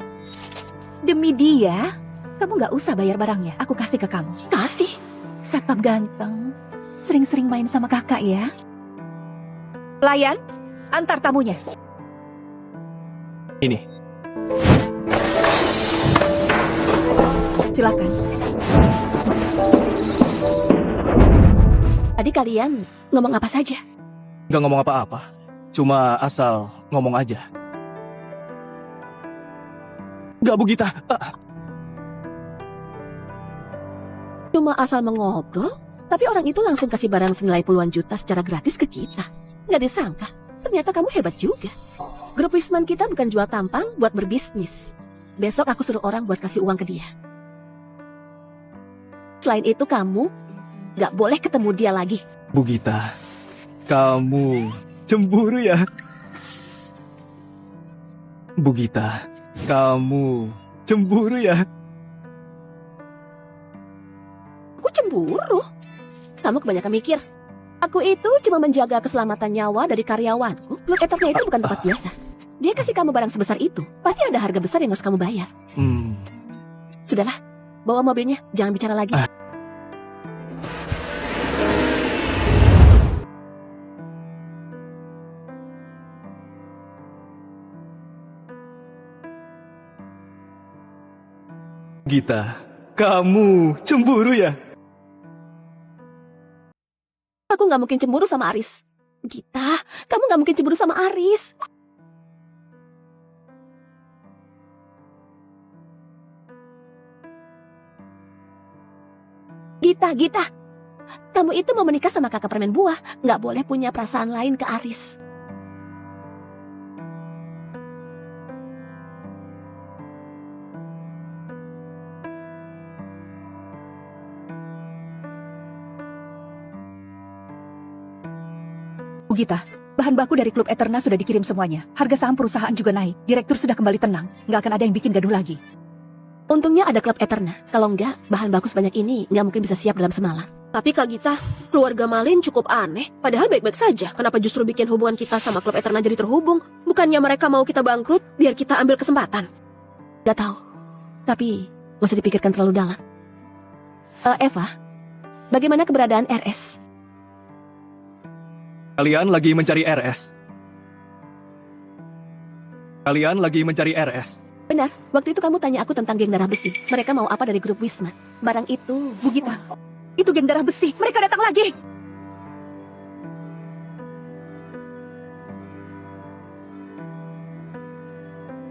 Demi dia, kamu nggak usah bayar barangnya, aku kasih ke kamu. Kasih? Satpam ganteng, sering-sering main sama kakak ya. Pelayan, antar tamunya. Ini. Silakan. Tadi kalian ngomong apa saja? Gak ngomong apa-apa. Cuma asal ngomong aja. Gak Bu Gita. Cuma asal mengobrol? Tapi orang itu langsung kasih barang senilai puluhan juta secara gratis ke kita. Nggak disangka, ternyata kamu hebat juga. Grup Wisman kita bukan jual tampang buat berbisnis. Besok aku suruh orang buat kasih uang ke dia. Selain itu kamu nggak boleh ketemu dia lagi. Bu Gita, kamu cemburu ya? Bu Gita, kamu cemburu ya? Aku cemburu. Kamu kebanyakan mikir. Aku itu cuma menjaga keselamatan nyawa dari karyawanku. Klub Eterna itu bukan tempat biasa. Dia kasih kamu barang sebesar itu. Pasti ada harga besar yang harus kamu bayar. Sudahlah, bawa mobilnya. Jangan bicara lagi. Gita, kamu cemburu ya? Aku nggak mungkin cemburu sama Aris. Gita, kamu nggak mungkin cemburu sama Aris. Gita, kamu itu mau menikah sama kakak permen buah, nggak boleh punya perasaan lain ke Aris. Bu Gita, bahan baku dari Klub Eterna sudah dikirim semuanya. Harga saham perusahaan juga naik. Direktur sudah kembali tenang. Nggak akan ada yang bikin gaduh lagi. Untungnya ada Klub Eterna. Kalau enggak, bahan baku sebanyak ini nggak mungkin bisa siap dalam semalam. Tapi Kak Gita, keluarga Malin cukup aneh. Padahal baik-baik saja. Kenapa justru bikin hubungan kita sama Klub Eterna jadi terhubung? Bukannya mereka mau kita bangkrut biar kita ambil kesempatan? Gak tahu. Tapi nggak usah dipikirkan terlalu dalam. Eva, bagaimana keberadaan RS? Kalian lagi mencari RS? Kalian lagi mencari RS? Benar, waktu itu kamu tanya aku tentang geng darah besi. Mereka mau apa dari grup Wisman? Barang itu... Bu Gita, itu geng darah besi. Mereka datang lagi.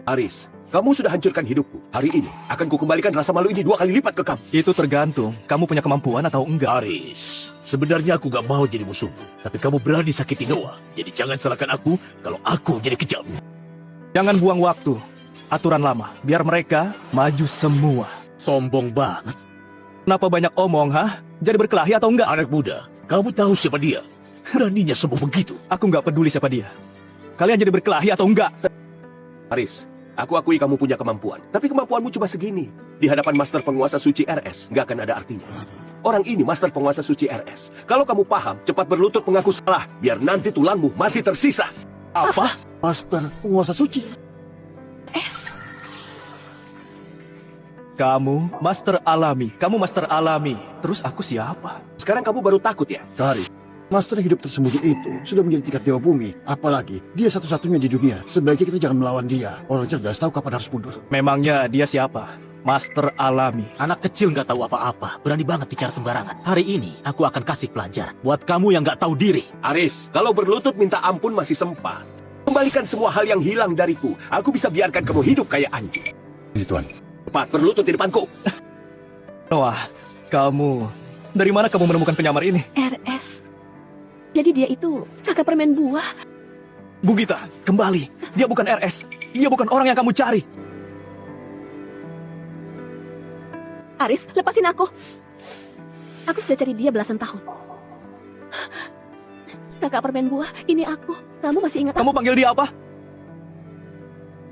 Aris, kamu sudah hancurkan hidupku. Hari ini akan kukembalikan rasa malu ini 2 kali lipat ke kamu. Itu tergantung. Kamu punya kemampuan atau enggak? Aris, sebenarnya aku gak mau jadi musuhmu. Tapi kamu berani sakiti Noah. Jadi jangan salahkan aku kalau aku jadi kejam. Jangan buang waktu. Aturan lama, biar mereka maju semua. Sombong banget. Kenapa banyak omong, ha? Jadi berkelahi atau enggak? Anak muda, kamu tahu siapa dia? Beraninya sombong begitu. Aku nggak peduli siapa dia. Kalian jadi berkelahi atau enggak? Aris, aku akui kamu punya kemampuan. Tapi kemampuanmu cuma segini. Di hadapan Master Penguasa Suci RS, nggak akan ada artinya. Orang ini Master Penguasa Suci RS. Kalau kamu paham, cepat berlutut mengaku salah. Biar nanti tulangmu masih tersisa. Apa? Master Penguasa Suci. Kamu Master Alami. Kamu Master Alami. Terus aku siapa? Sekarang kamu baru takut ya? Haris, Master yang hidup tersembunyi itu sudah menjadi tingkat dewa bumi. Apalagi dia satu-satunya di dunia. Sebaiknya kita jangan melawan dia. Orang cerdas tahu kapan harus mundur. Memangnya dia siapa? Master Alami. Anak kecil nggak tahu apa-apa, berani banget bicara sembarangan. Hari ini aku akan kasih pelajaran buat kamu yang nggak tahu diri. Aris, kalau berlutut minta ampun masih sempat. Kembalikan semua hal yang hilang dariku. Aku bisa biarkan kamu hidup kayak anjing. Ini Tuan. Cepat berlutut di depanku. Noah, kamu... Dari mana kamu menemukan penyamar ini? RS. Jadi dia itu kakak permen buah. Bu Gita, kembali. Dia bukan RS. Dia bukan orang yang kamu cari. Aris, lepasin aku. Aku sudah cari dia belasan tahun. Kakak permen buah, ini aku. Kamu masih ingat Kamu panggil dia apa?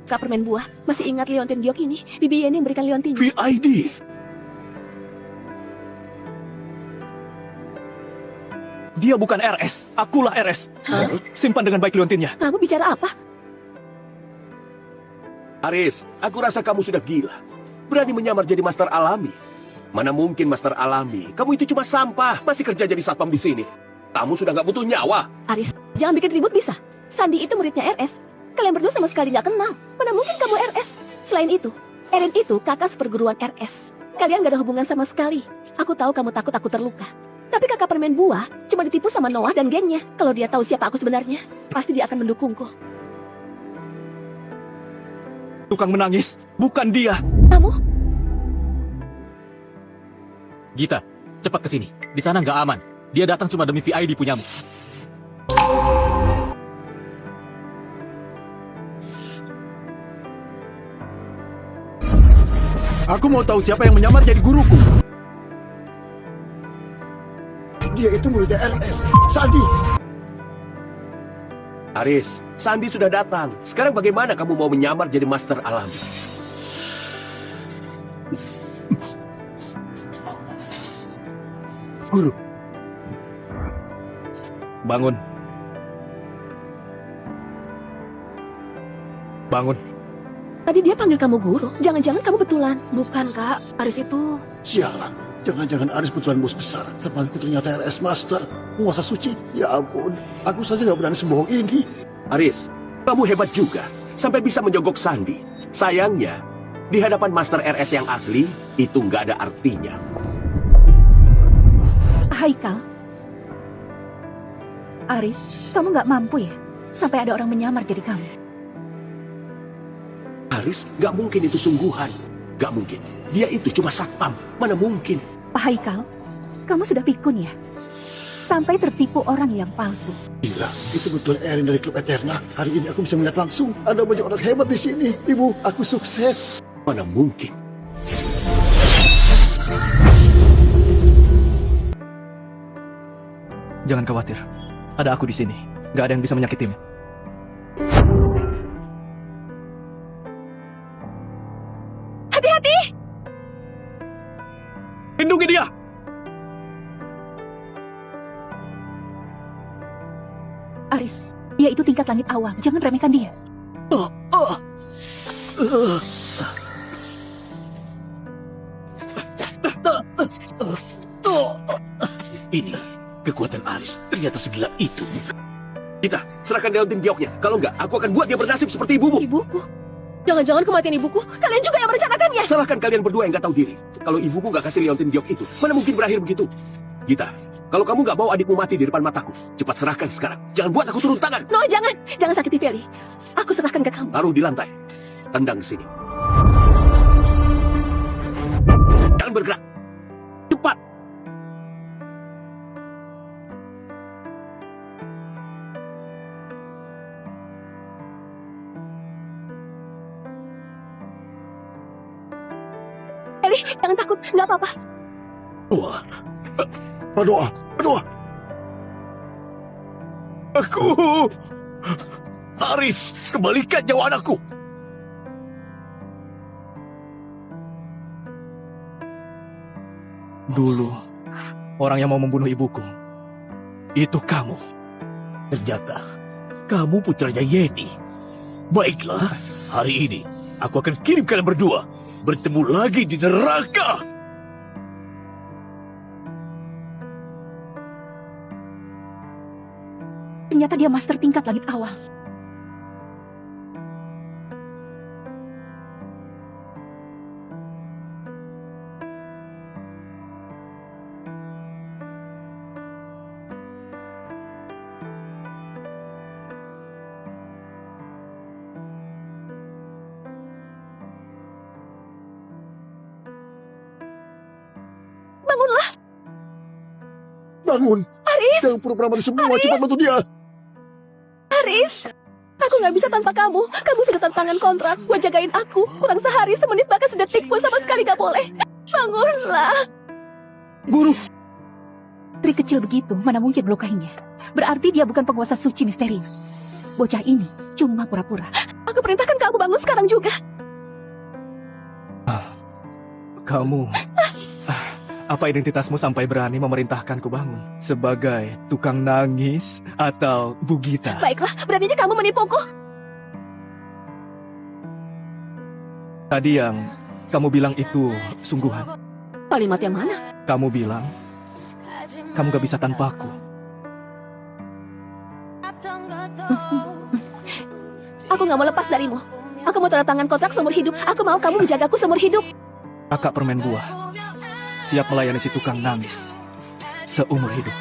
Kakak permen buah, masih ingat Leontin Giok ini? Bibi Yeni yang berikan Leontin. VID. Dia bukan RS. Akulah RS. Simpan dengan baik liontinnya. Kamu bicara apa? Aris, aku rasa kamu sudah gila. Berani menyamar jadi Master Alami. Mana mungkin Master Alami? Kamu itu cuma sampah. Masih kerja jadi satpam di sini. Kamu sudah nggak butuh nyawa. Aris, jangan bikin ribut bisa. Sandi itu muridnya RS. Kalian berdua sama sekali nggak kenal. Mana mungkin kamu RS? Selain itu, Eren itu kakak seperguruan RS. Kalian gak ada hubungan sama sekali. Aku tahu kamu takut aku terluka. Tapi kakak permen buah cuma ditipu sama Noah dan gengnya. Kalau dia tahu siapa aku sebenarnya, pasti dia akan mendukungku. Tukang menangis, bukan dia. Kamu? Gita, cepat ke sini. Di sana nggak aman. Dia datang cuma demi VID punyamu. Aku mau tahu siapa yang menyamar jadi guruku. Dia itu muridnya RS, Sandi. Aris, Sandi sudah datang. Sekarang bagaimana kamu mau menyamar jadi master alam? Guru. Bangun. Bangun. Tadi dia panggil kamu guru. Jangan-jangan kamu betulan. Bukan, Kak. Aris itu... Sialan, jangan-jangan Aris betulan bos besar. Temanku ternyata RS Master, penguasa suci. Ya ampun, aku saja gak berani sebohong ini. Aris, kamu hebat juga. Sampai bisa menjogok Sandi. Sayangnya, di hadapan Master RS yang asli, itu nggak ada artinya. Haikal. Aris, kamu nggak mampu ya? Sampai ada orang menyamar jadi kamu. Aris, nggak mungkin itu sungguhan. Nggak mungkin. Dia itu cuma satpam. Mana mungkin? Pak Haikal, kamu sudah pikun ya? Sampai tertipu orang yang palsu. Gila, itu betul Erin dari Klub Eterna. Hari ini aku bisa melihat langsung. Ada banyak orang hebat di sini. Ibu, aku sukses. Mana mungkin? Jangan khawatir. Ada aku di sini. Gak ada yang bisa menyakitimu. Hati-hati! Lindungi dia! Aris, dia itu tingkat langit awam. Jangan remehkan dia. Ini kekuatan Aris ternyata segila itu. Kita serahkan Deontin Gioknya. Kalau nggak, aku akan buat dia bernasib seperti ibumu. Ibuku? Jangan-jangan kematian ibuku? Kalian juga yang merencanakannya? Salahkan kalian berdua yang nggak tahu diri. Kalau ibumu nggak kasih Leontin Giok itu, mana mungkin berakhir begitu? Gita, kalau kamu nggak mau adikmu mati di depan mataku, cepat serahkan sekarang. Jangan buat aku turun tangan. No, jangan. Jangan sakiti Feli. Aku serahkan ke kamu. Taruh di lantai. Tendang ke sini. Jangan bergerak. Cepat. Feli, jangan takut. Nggak apa-apa. Berdoa, berdoa. Aku... Aris, kembalikan nyawa anakku. Dulu, orang yang mau membunuh ibuku, itu kamu. Ternyata, kamu putranya Yeni. Baiklah, hari ini aku akan kirim kalian berdua bertemu lagi di neraka. Ternyata dia master tingkat langit awal. Bangunlah, Bangun. Aris. Jangan pura-pura mati semua. Cepat bantu dia. Aris. Aku nggak bisa tanpa kamu. Kamu sudah tantangan kontrak buat jagain aku. Kurang sehari, semenit, bahkan sedetik pun sama sekali nggak boleh. Bangunlah. Guru, Trik kecil begitu, mana mungkin melukainya. Berarti dia bukan penguasa suci misterius. Bocah ini cuma pura-pura. Aku perintahkan kamu bangun sekarang juga. Kamu... Apa identitasmu sampai berani memerintahkanku bangun? Sebagai tukang nangis atau Bugita? Baiklah, beraninya kamu menipuku. Tadi yang kamu bilang itu sungguhan. Kalimat yang mana? Kamu bilang, kamu gak bisa tanpaku. Aku nggak mau lepas darimu. Aku mau tanda tangan kontrak seumur hidup. Aku mau kamu menjagaku seumur hidup. Kakak permen buah. Siap melayani si tukang nangis seumur hidup.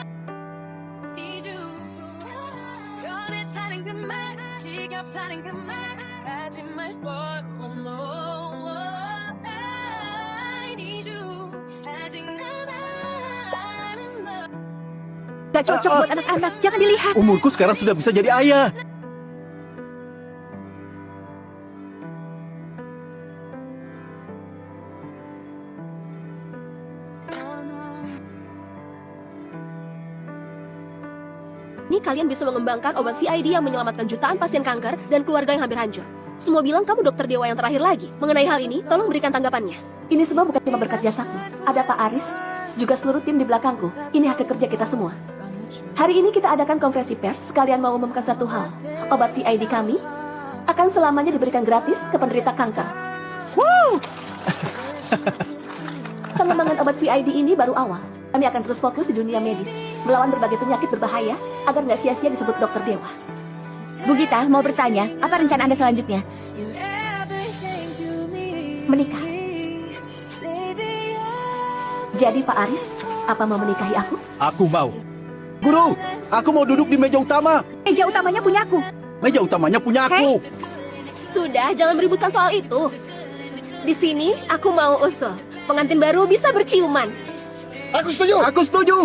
Gak cocok buat anak-anak, jangan dilihat. Umurku sekarang sudah bisa jadi ayah. Ini kalian bisa mengembangkan obat VID yang menyelamatkan jutaan pasien kanker dan keluarga yang hampir hancur. Semua bilang kamu dokter dewa yang terakhir lagi. Mengenai hal ini, tolong berikan tanggapannya. Ini semua bukan cuma berkat jasaku. Ada Pak Aris, juga seluruh tim di belakangku. Ini hasil kerja kita semua. Hari ini kita adakan konferensi pers. Kalian mau umumkan satu hal. Obat VID kami akan selamanya diberikan gratis ke penderita kanker. Pengembangan obat VID ini baru awal. Kami akan terus fokus di dunia medis, melawan berbagai penyakit berbahaya, agar nggak sia-sia disebut dokter dewa. Bu Gita, mau bertanya, apa rencana Anda selanjutnya? Menikah. Jadi Pak Aris, apa mau menikahi aku? Aku mau. Guru, aku mau duduk di meja utama. Meja utamanya punya aku. Meja utamanya punya aku. Sudah, jangan meributkan soal itu. Di sini, aku mau usul. Pengantin baru bisa berciuman. Aku setuju. Aku setuju.